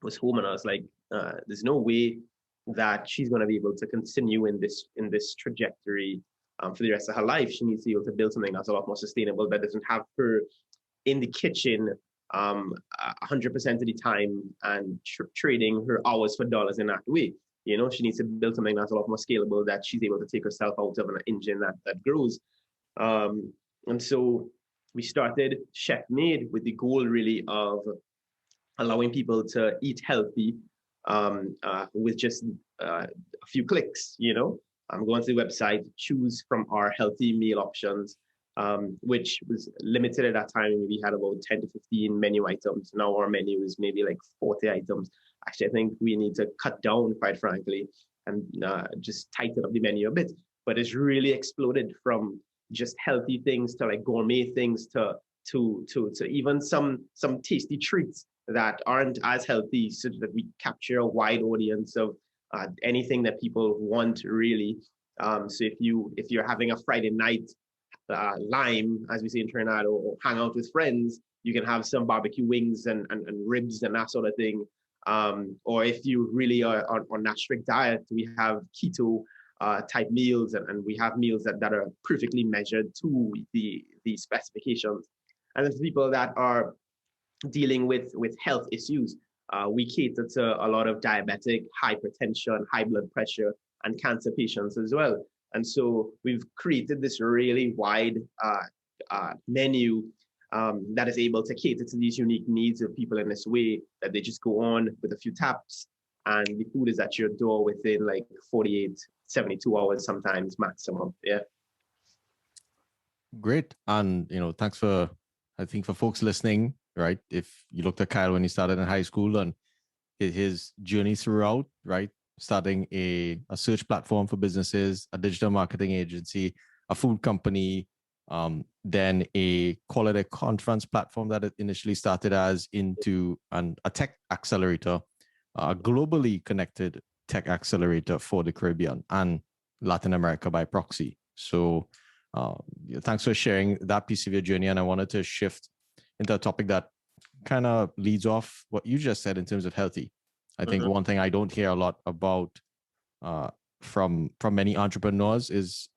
was home, and I was like, there's no way that she's going to be able to continue in this trajectory for the rest of her life. She needs to be able to build something that's a lot more sustainable, that doesn't have her in the kitchen 100% of the time and trading her hours for dollars in that way. You know, she needs to build something that's a lot more scalable, that she's able to take herself out of an engine that grows. And so we started Chef Made with the goal really of allowing people to eat healthy with just a few clicks. You know, I'm going to the website, choose from our healthy meal options, which was limited at that time. We had about 10 to 15 menu items. Now our menu is maybe like 40 items. Actually, I think we need to cut down, quite frankly, and just tighten up the menu a bit. But it's really exploded from just healthy things to like gourmet things to even some tasty treats that aren't as healthy, so that we capture a wide audience of anything that people want, really. So if you're having a Friday night lime, as we say in Trinidad, or hang out with friends, you can have some barbecue wings and ribs and that sort of thing. Or if you really are on that strict diet, we have keto type meals, and we have meals that are perfectly measured to the specifications. And then for people that are dealing with health issues, we cater to a lot of diabetic, hypertension, high blood pressure, and cancer patients as well. And so we've created this really wide menu that is able to cater to these unique needs of people in this way, that they just go on with a few taps and the food is at your door within like 48, 72 hours sometimes maximum. Yeah. Great. And, thanks for, I think for folks listening, right? If you looked at Kyle when he started in high school and his journey throughout, right? Starting a search platform for businesses, a digital marketing agency, a food company, then a conference platform that it initially started as, into a tech accelerator, a globally connected tech accelerator for the Caribbean and Latin America by proxy. So thanks for sharing that piece of your journey. And I wanted to shift into a topic that kind of leads off what you just said in terms of healthy. I think one thing I don't hear a lot about from many entrepreneurs is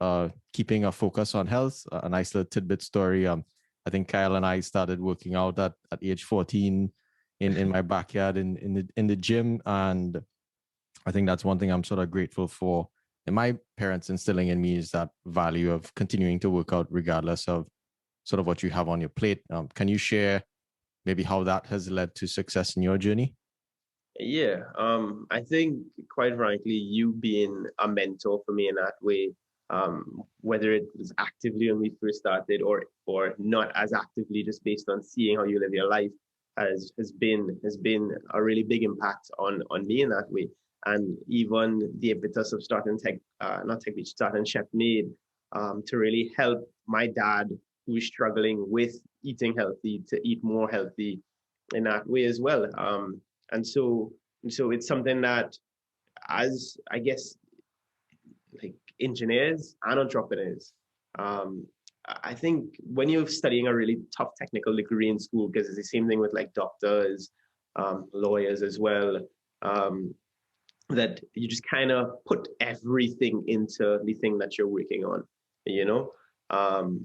keeping a focus on health. A nice little tidbit story. I think Kyle and I started working out at age 14 in my backyard in the gym, and I think that's one thing I'm sort of grateful for. And my parents instilling in me is that value of continuing to work out regardless of sort of what you have on your plate. Can you share maybe how that has led to success in your journey? Yeah, I think, quite frankly, you being a mentor for me in that way, whether it was actively when we first started or not as actively, just based on seeing how you live your life, has been a really big impact on me in that way. And even the impetus of starting starting Chef Made, to really help my dad, who is struggling with eating healthy, to eat more healthy in that way as well. And so it's something that, as I guess, like engineers and entrepreneurs, I think when you're studying a really tough technical degree in school, because it's the same thing with like doctors, lawyers as well, that you just kind of put everything into the thing that you're working on,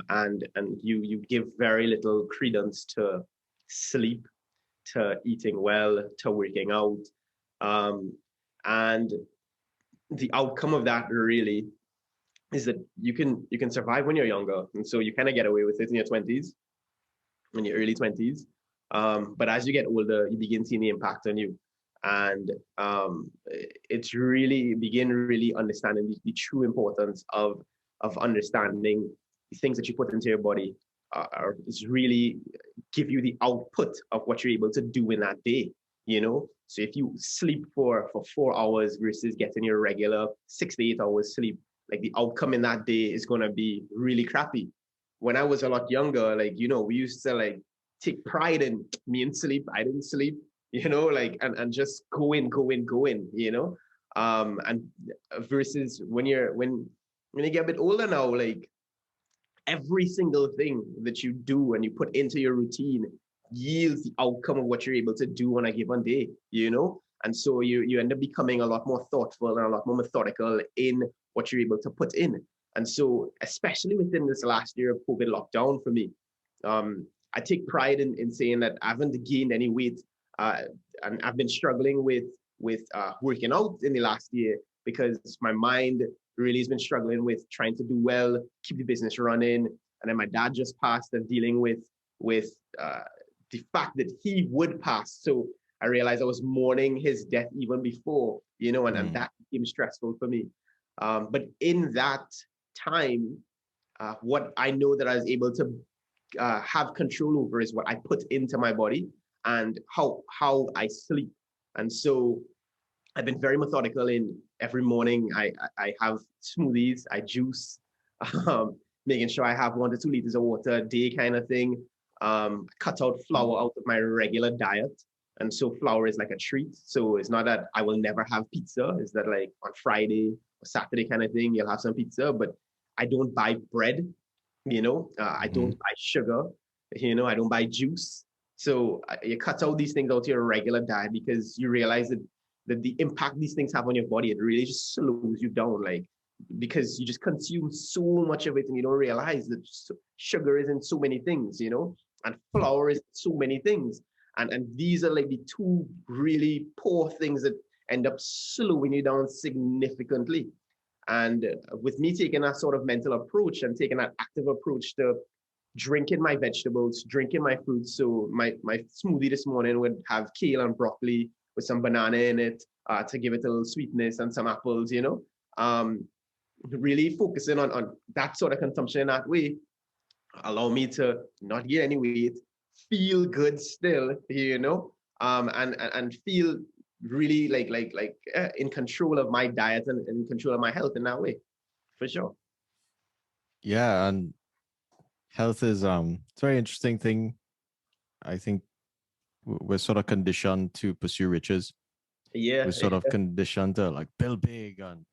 and you give very little credence to sleep, to eating well, to working out, and the outcome of that really is that you can survive when you're younger, and so you kind of get away with it in your 20s, in your early 20s, but as you get older, you begin seeing the impact on you, and it's really understanding the true importance of understanding the things that you put into your body is really give you the output of what you're able to do in that day, So if you sleep for 4 hours versus getting your regular 6 to 8 hours sleep, like the outcome in that day is going to be really crappy. When I was a lot younger, we used to take pride in me and sleep. I didn't sleep, and just go in, and versus when you get a bit older now, every single thing that you do and you put into your routine yields the outcome of what you're able to do on a given day, And so you end up becoming a lot more thoughtful and a lot more methodical in what you're able to put in. And so, especially within this last year of COVID lockdown for me, I take pride in saying that I haven't gained any weight, and I've been struggling with working out in the last year because my mind really has been struggling with trying to do well, keep the business running. And then my dad just passed and dealing with the fact that he would pass. So I realized I was mourning his death even before, and that became stressful for me. But in that time, what I know that I was able to have control over is what I put into my body and how I sleep. And so I've been very methodical in every morning. I have smoothies, I juice, making sure I have 1 to 2 liters of water a day kind of thing. Cut out flour out of my regular diet. And so flour is like a treat. So it's not that I will never have pizza. It's that like on Friday or Saturday kind of thing, you'll have some pizza, but I don't buy bread, I don't buy sugar, I don't buy juice. So you cut out these things out of your regular diet because you realize that the impact these things have on your body, it really just slows you down, like, because you just consume so much of it and you don't realize that sugar is in so many things, and flour is so many things. And these are like the two really poor things that end up slowing you down significantly. And with me taking that sort of mental approach and taking that active approach to drinking my vegetables, drinking my fruits. So my smoothie this morning would have kale and broccoli with some banana in it to give it a little sweetness and some apples, really focusing on that sort of consumption in that way allow me to not get any weight, feel good still, and feel really like in control of my diet and in control of my health in that way, for sure. Yeah, and health is it's a very interesting thing. I think we're sort of conditioned to pursue riches. Yeah, we're sort of conditioned to like build big, and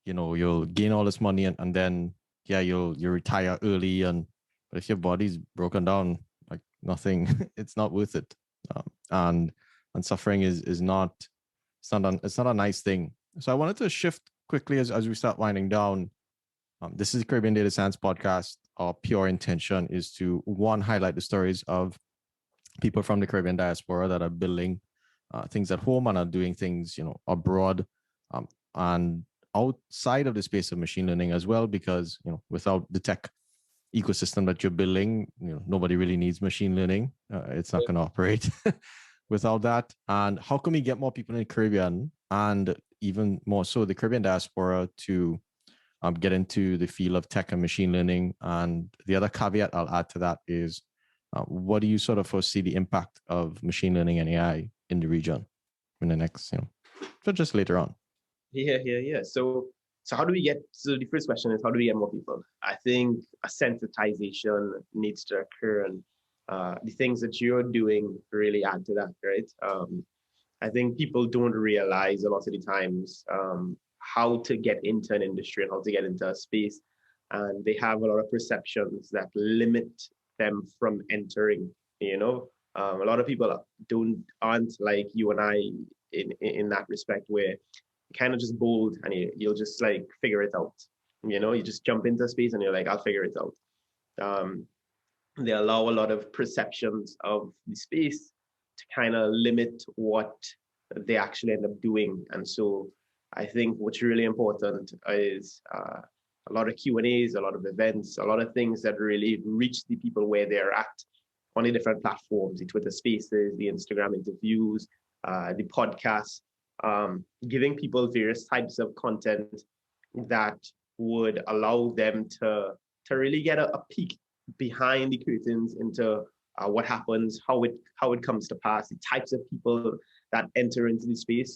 you'll gain all this money, and then you'll retire early, but if your body's broken down, like nothing, it's not worth it. And suffering is not it's not a nice thing. So I wanted to shift quickly as we start winding down. This is the Caribbean Data Science Podcast. Our pure intention is to, one, highlight the stories of people from the Caribbean diaspora that are building things at home and are doing things, abroad, and outside of the space of machine learning as well, because, without the tech ecosystem that you're building, nobody really needs machine learning. It's not going to operate without that. And how can we get more people in the Caribbean, and even more so the Caribbean diaspora, to get into the field of tech and machine learning? And the other caveat I'll add to that is, what do you sort of foresee the impact of machine learning and AI in the region in the next, so just later on? Yeah. So how do we get, so the first question is, how do we get more people? I think a sensitization needs to occur, and the things that you're doing really add to that, right? I think people don't realize a lot of the times how to get into an industry and how to get into a space. And they have a lot of perceptions that limit them from entering, a lot of people aren't like you and I in that respect, where you kind of just bold and you'll just like figure it out. You just jump into space and you're like, I'll figure it out. They allow a lot of perceptions of the space to kind of limit what they actually end up doing. And so I think what's really important is a lot of Q&As, a lot of events, a lot of things that really reach the people where they're at on the different platforms, the Twitter Spaces, the Instagram interviews, the podcasts, giving people various types of content that would allow them to really get a peek behind the curtains into what happens, how it comes to pass, the types of people that enter into the space,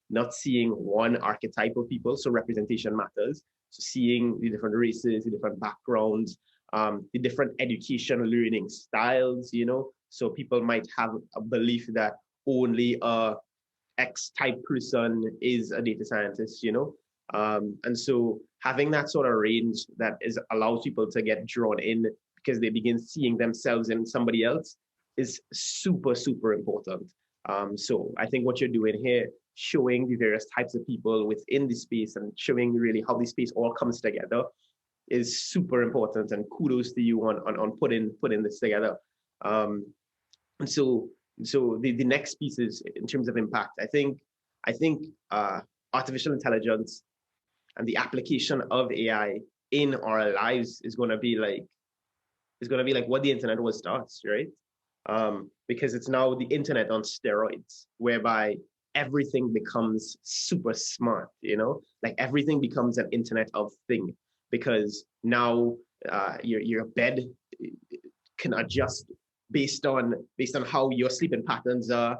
not seeing one archetype of people. So representation matters. So seeing the different races, the different backgrounds, the different education learning styles, so people might have a belief that only a X type person is a data scientist, and so having that sort of range that allows people to get drawn in because they begin seeing themselves in somebody else is super, super important. So I think what you're doing here showing the various types of people within the space and showing really how the space all comes together is super important. And kudos to you on putting this together. And so the next piece is in terms of impact. I think artificial intelligence and the application of AI in our lives is going to be like what the internet was to us, right? Because it's now the internet on steroids, whereby everything becomes super smart, like everything becomes an internet of thing, because now your bed can adjust based on how your sleeping patterns are,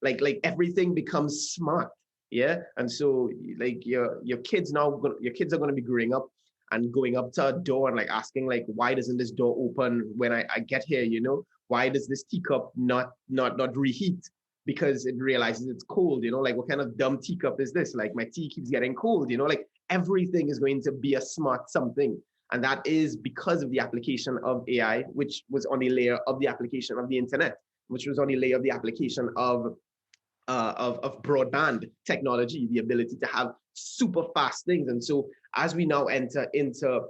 like everything becomes smart. Yeah. And so like your kids are going to be growing up and going up to a door and like asking like, why doesn't this door open when I get here? Why does this teacup not reheat? Because it realizes it's cold, like what kind of dumb teacup is this? Like my tea keeps getting cold, like everything is going to be a smart something. And that is because of the application of AI, which was on the layer of the application of the internet, which was on the layer of the application of broadband technology, the ability to have super fast things. And so as we now enter into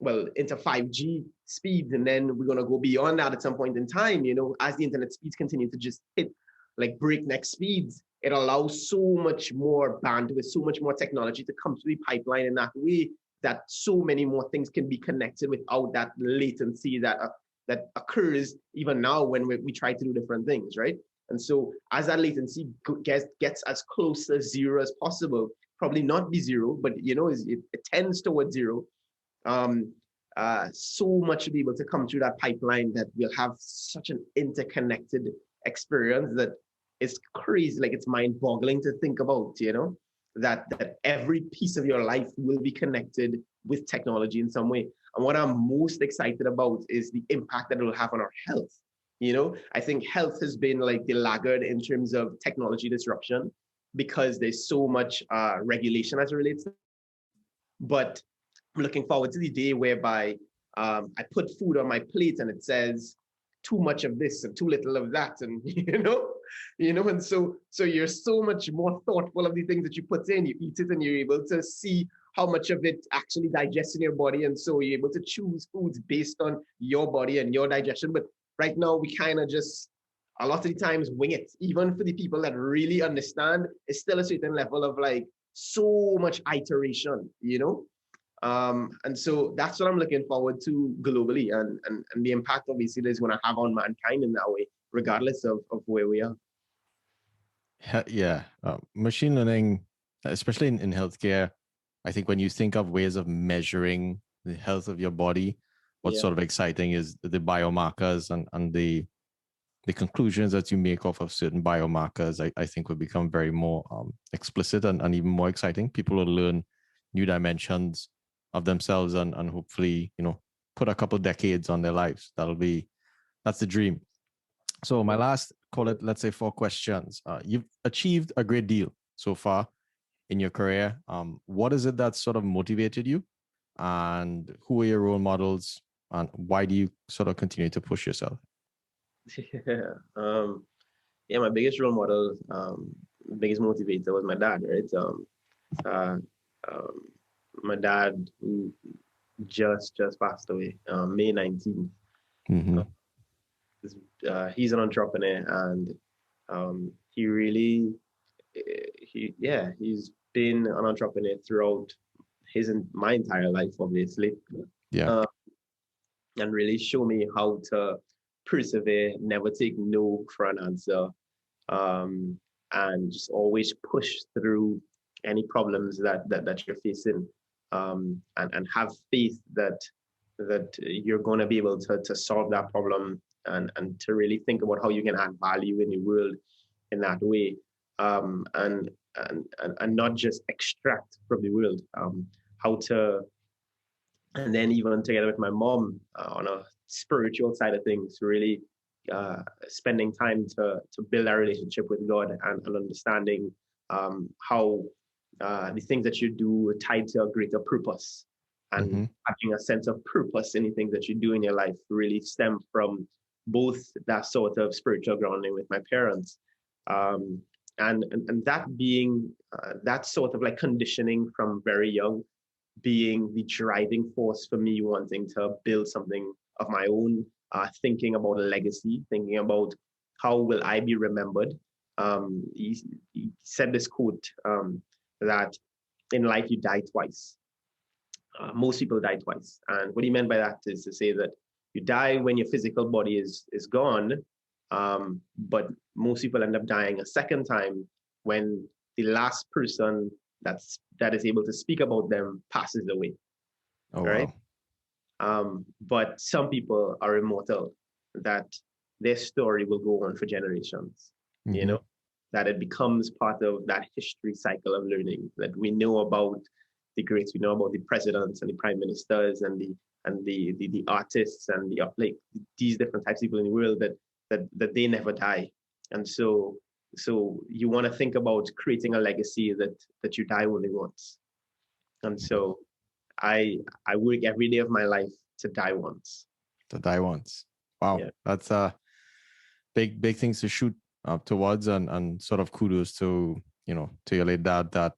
5G speeds, and then we're going to go beyond that at some point in time, as the internet speeds continue to just hit like breakneck speeds, it allows so much more bandwidth, so much more technology to come through the pipeline in that way, that so many more things can be connected without that latency that occurs even now when we try to do different things, right? And so as that latency gets as close to zero as possible, probably not be zero, but it tends towards zero. So much to be able to come through that pipeline that we'll have such an interconnected experience that it's crazy, like it's mind-boggling to think about, that every piece of your life will be connected with technology in some way. And what I'm most excited about is the impact that it will have on our health. I think health has been like the laggard in terms of technology disruption because there's so much regulation as it relates. But I'm looking forward to the day whereby I put food on my plate and it says too much of this and too little of that, and and so you're so much more thoughtful of the things that you put in. You eat it and you're able to see how much of it actually digests in your body, and so you're able to choose foods based on your body and your digestion. But right now we kind of just a lot of the times wing it. Even for the people that really understand, it's still a certain level of like so much iteration, and so that's what I'm looking forward to globally, and the impact obviously that is going to have on mankind in that way, regardless of where we are. Yeah, machine learning, especially in healthcare, I think when you think of ways of measuring the health of your body, what's sort of exciting is the biomarkers and the conclusions that you make off of certain biomarkers. I think will become very more explicit and even more exciting. People will learn new dimensions of themselves and hopefully, put a couple decades on their lives. That's the dream. So my last, call it, let's say 4 questions. You've achieved a great deal so far in your career. What is it that sort of motivated you, and who are your role models, and why do you sort of continue to push yourself? My biggest role model, biggest motivator was my dad, right? My dad, who just passed away, May 19th. Mm-hmm. He's an entrepreneur, and he really, he's been an entrepreneur throughout my entire life, obviously. Yeah. And really show me how to persevere, never take no for an answer, and just always push through any problems that you're facing, and have faith that you're going to be able to solve that problem, and to really think about how you can add value in the world in that way, and not just extract from the world, how to, and then even together with my mom, on a spiritual side of things, really spending time to build a relationship with God, and understanding how the things that you do are tied to a greater purpose, and having a sense of purpose in the things that you do in your life really stem from both that sort of spiritual grounding with my parents, and that being that sort of like conditioning from very young being the driving force for me wanting to build something of my own, thinking about a legacy, thinking about how will I be remembered. He said this quote that in life you die twice. Most people die twice. And what he meant by that is to say that you die when your physical body is gone, but most people end up dying a second time when the last person that is able to speak about them passes away. Oh, Right? wow. But some people are immortal, that their story will go on for generations, you Mm-hmm. know, that it becomes part of that history cycle of learning that we know about the greats, we know about the presidents and the prime ministers and the artists and the like these different types of people in the world that they never die. And so you want to think about creating a legacy that you die only once. And so I work every day of my life to die once. To die once. Wow. Yeah. That's big things to shoot up towards, and sort of kudos to, to your late dad, that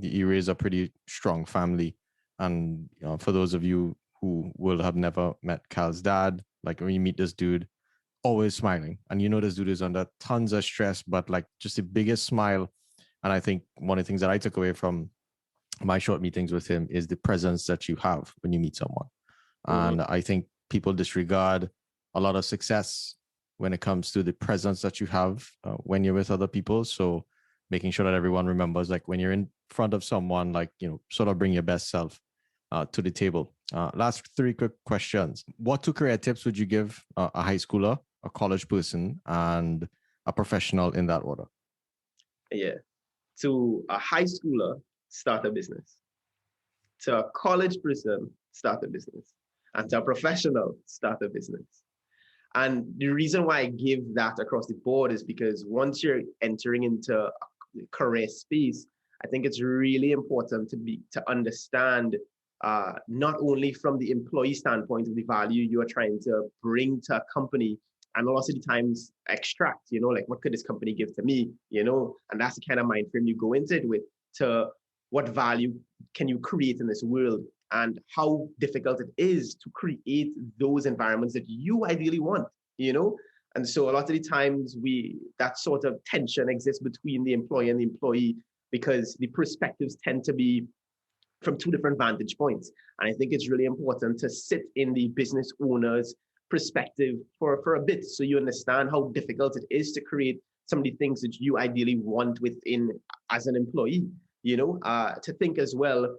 he raised a pretty strong family. And for those of you who will have never met Cal's dad, like when you meet this dude, always smiling, and this dude is under tons of stress, but like just the biggest smile. And I think one of the things that I took away from my short meetings with him is the presence that you have when you meet someone. Mm-hmm. And I think people disregard a lot of success when it comes to the presence that you have when you're with other people. So making sure that everyone remembers, like when you're in front of someone, like, sort of bring your best self to the table. Last three quick questions. What two career tips would you give a high schooler, a college person, and a professional in that order? Yeah. To a high schooler, start a business. To a college person, start a business. And to a professional, start a business. And the reason why I give that across the board is because once you're entering into a career space, I think it's really important to understand not only from the employee standpoint of the value you are trying to bring to a company, and a lot of the times extract, like what could this company give to me, and that's the kind of mind frame you go into it with, to what value can you create in this world, and how difficult it is to create those environments that you ideally want, And so a lot of the times that sort of tension exists between the employer and the employee because the perspectives tend to be from two different vantage points. And I think it's really important to sit in the business owner's perspective for a bit so you understand how difficult it is to create some of the things that you ideally want within as an employee, to think as well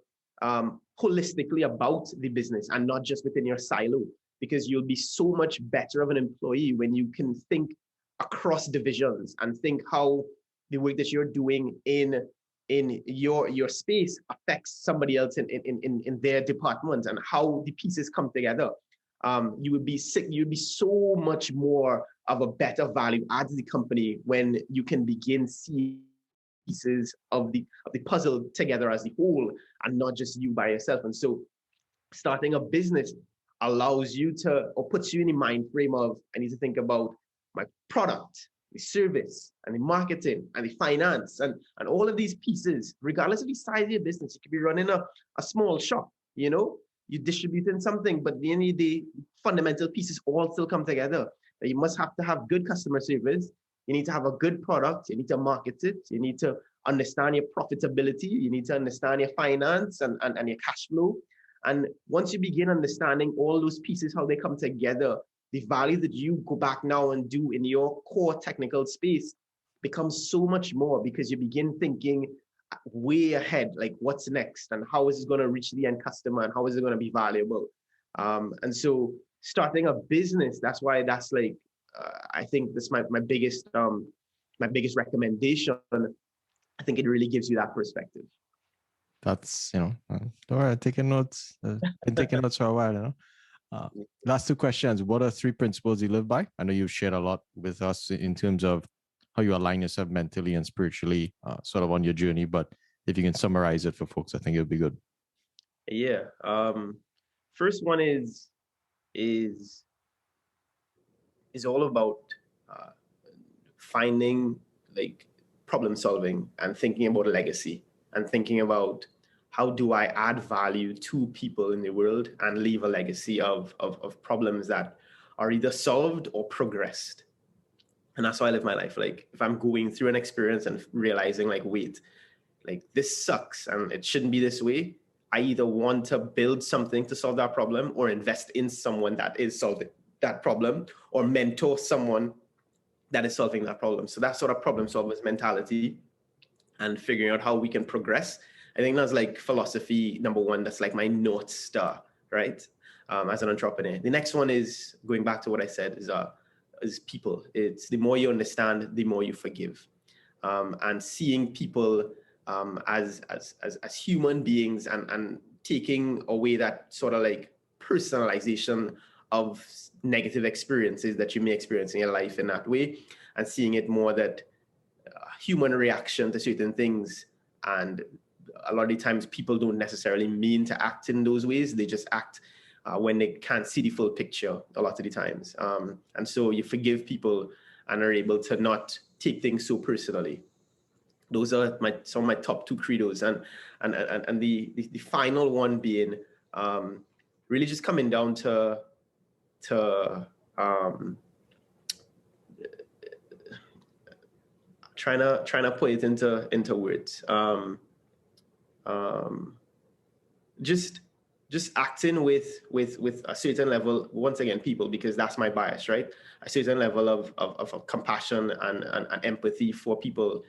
holistically about the business and not just within your silo, because you'll be so much better of an employee when you can think across divisions and think how the work that you're doing in your space affects somebody else in their department, and how the pieces come together. You would be so much more of a better value add to the company when you can begin seeing pieces of the puzzle together as the whole, and not just you by yourself. And so starting a business allows you to, or puts you in the mind frame of, I need to think about my product, the service, and the marketing, and the finance, and all of these pieces, regardless of the size of your business. You could be running a small shop, you're distributing something, but the fundamental pieces all still come together. You must have to have good customer service. You need to have a good product. You need to market it. You need to understand your profitability. You need to understand your finance and your cash flow. And once you begin understanding all those pieces, how they come together, the value that you go back now and do in your core technical space becomes so much more, because you begin thinking way ahead, like what's next and how is it going to reach the end customer and how is it going to be valuable. And so starting a business, that's why that's like, I think this my biggest recommendation. I think it really gives you that perspective. That's, don't worry, taking notes. Been taking notes for a while, Last two questions. What are three principles you live by? I know you've shared a lot with us in terms of how you align yourself mentally and spiritually, sort of on your journey. But if you can summarize it for folks, I think it would be good. Yeah. First one is all about finding like problem solving and thinking about legacy and thinking about how do I add value to people in the world and leave a legacy of problems that are either solved or progressed. And that's how I live my life. Like if I'm going through an experience and realizing like, wait, like this sucks and it shouldn't be this way, I either want to build something to solve that problem or invest in someone that is solving that problem or mentor someone that is solving that problem. So that sort of problem solvers mentality and figuring out how we can progress. I think that's like philosophy number one. That's like my North Star, right? As an entrepreneur. The next one is going back to what I said is people. It's the more you understand, the more you forgive. And seeing people as human beings and taking away that sort of like personalization of negative experiences that you may experience in your life in that way, and seeing it more that human reaction to certain things. And a lot of the times people don't necessarily mean to act in those ways. They just act when they can't see the full picture a lot of the times. And so you forgive people and are able to not take things so personally. Those are some of my top two credos. And the final one being really just coming down to trying to put it into words. Just acting with a certain level, once again, people, because that's my bias, right? A certain level of compassion and empathy for people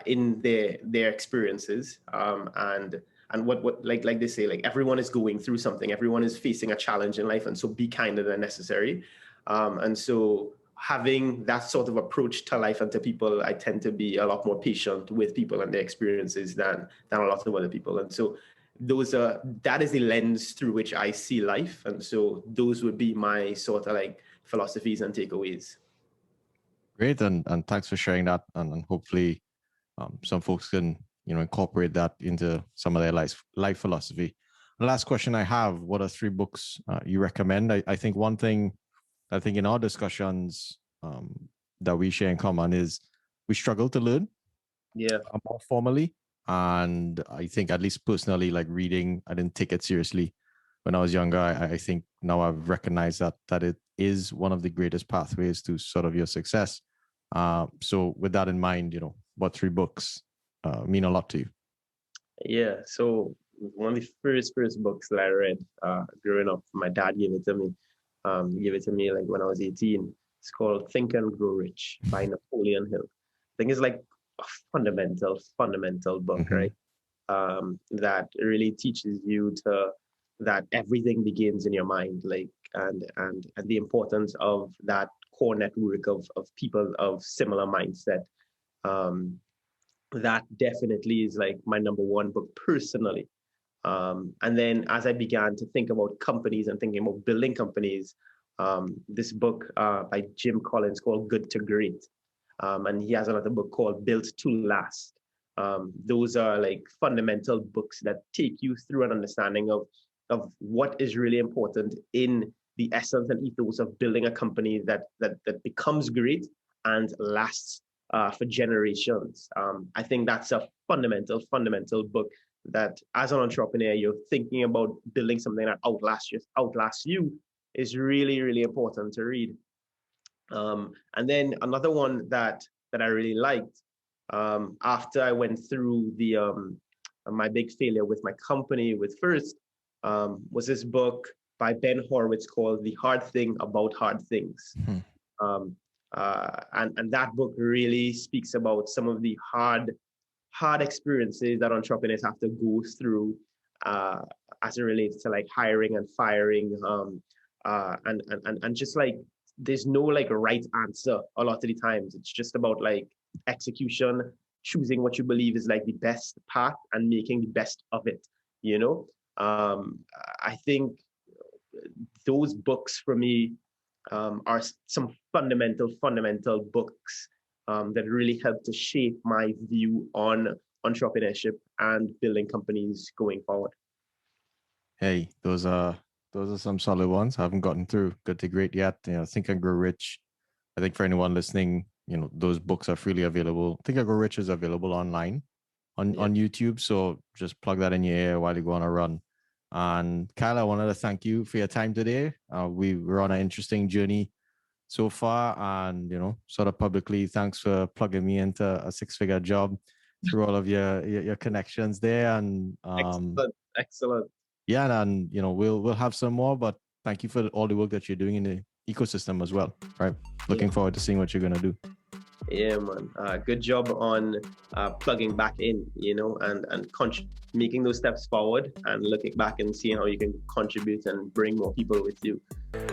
in their experiences. And what like they say, like everyone is going through something, everyone is facing a challenge in life, and so be kinder than necessary. And so having that sort of approach to life and to people, I tend to be a lot more patient with people and their experiences than a lot of other people. And so that is the lens through which I see life. And so those would be my sort of like philosophies and takeaways. Great, and thanks for sharing that, and hopefully some folks can incorporate that into some of their life philosophy. The last question I have: what are 3 books you recommend? I think one thing I think in our discussions that we share in common is we struggle to learn more formally. And I think, at least personally, like reading, I didn't take it seriously when I was younger. I think now I've recognized that it is one of the greatest pathways to sort of your success. So with that in mind, what 3 books mean a lot to you? Yeah. So one of the first books that I read growing up, my dad gave it to me. He gave it to me like when I was 18. It's called Think and Grow Rich by Napoleon Hill. I think it's like a fundamental book, Mm-hmm. right? That really teaches you that everything begins in your mind, like and the importance of that core network of people of similar mindset. That definitely is like my number one book personally. And then as I began to think about companies and thinking about building companies, this book by Jim Collins called Good to Great. And he has another book called Built to Last. Those are like fundamental books that take you through an understanding of what is really important in the essence and ethos of building a company that becomes great and lasts for generations. I think that's a fundamental book that as an entrepreneur, you're thinking about building something that outlasts you is really, really important to read. And then another one that I really liked after I went through my big failure with my company with First was this book by Ben Horowitz called The Hard Thing About Hard Things. Mm-hmm. And that book really speaks about some of the hard experiences that entrepreneurs have to go through as it relates to like hiring and firing, and just like there's no like right answer a lot of the times. It's just about like execution, choosing what you believe is like the best path and making the best of it. I think those books for me are some fundamental books that really help to shape my view on entrepreneurship and building companies going forward. Hey, those are some solid ones. I haven't gotten through Good to Great yet. Think and Grow Rich. I think for anyone listening, those books are freely available. Think I Grow Rich is available online on YouTube. So just plug that in your ear while you go on a run. And Kyle, I wanted to thank you for your time today. We were on an interesting journey so far, and sort of publicly, thanks for plugging me into a 6-figure job through all of your connections there. And excellent. Yeah, and we'll have some more, but thank you for all the work that you're doing in the ecosystem as well. Right, looking forward to seeing what you're gonna do. Yeah, man. Good job on plugging back in, and making those steps forward and looking back and seeing how you can contribute and bring more people with you.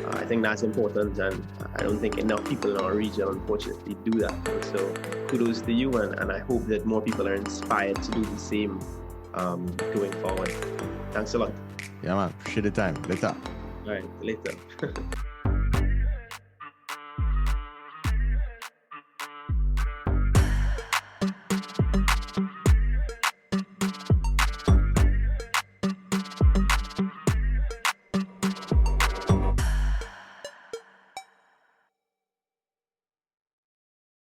I think that's important, and I don't think enough people in our region, unfortunately, do that. So kudos to you, and I hope that more people are inspired to do the same going forward. Thanks a lot. Yeah, man. Appreciate the time. Later. All right, later.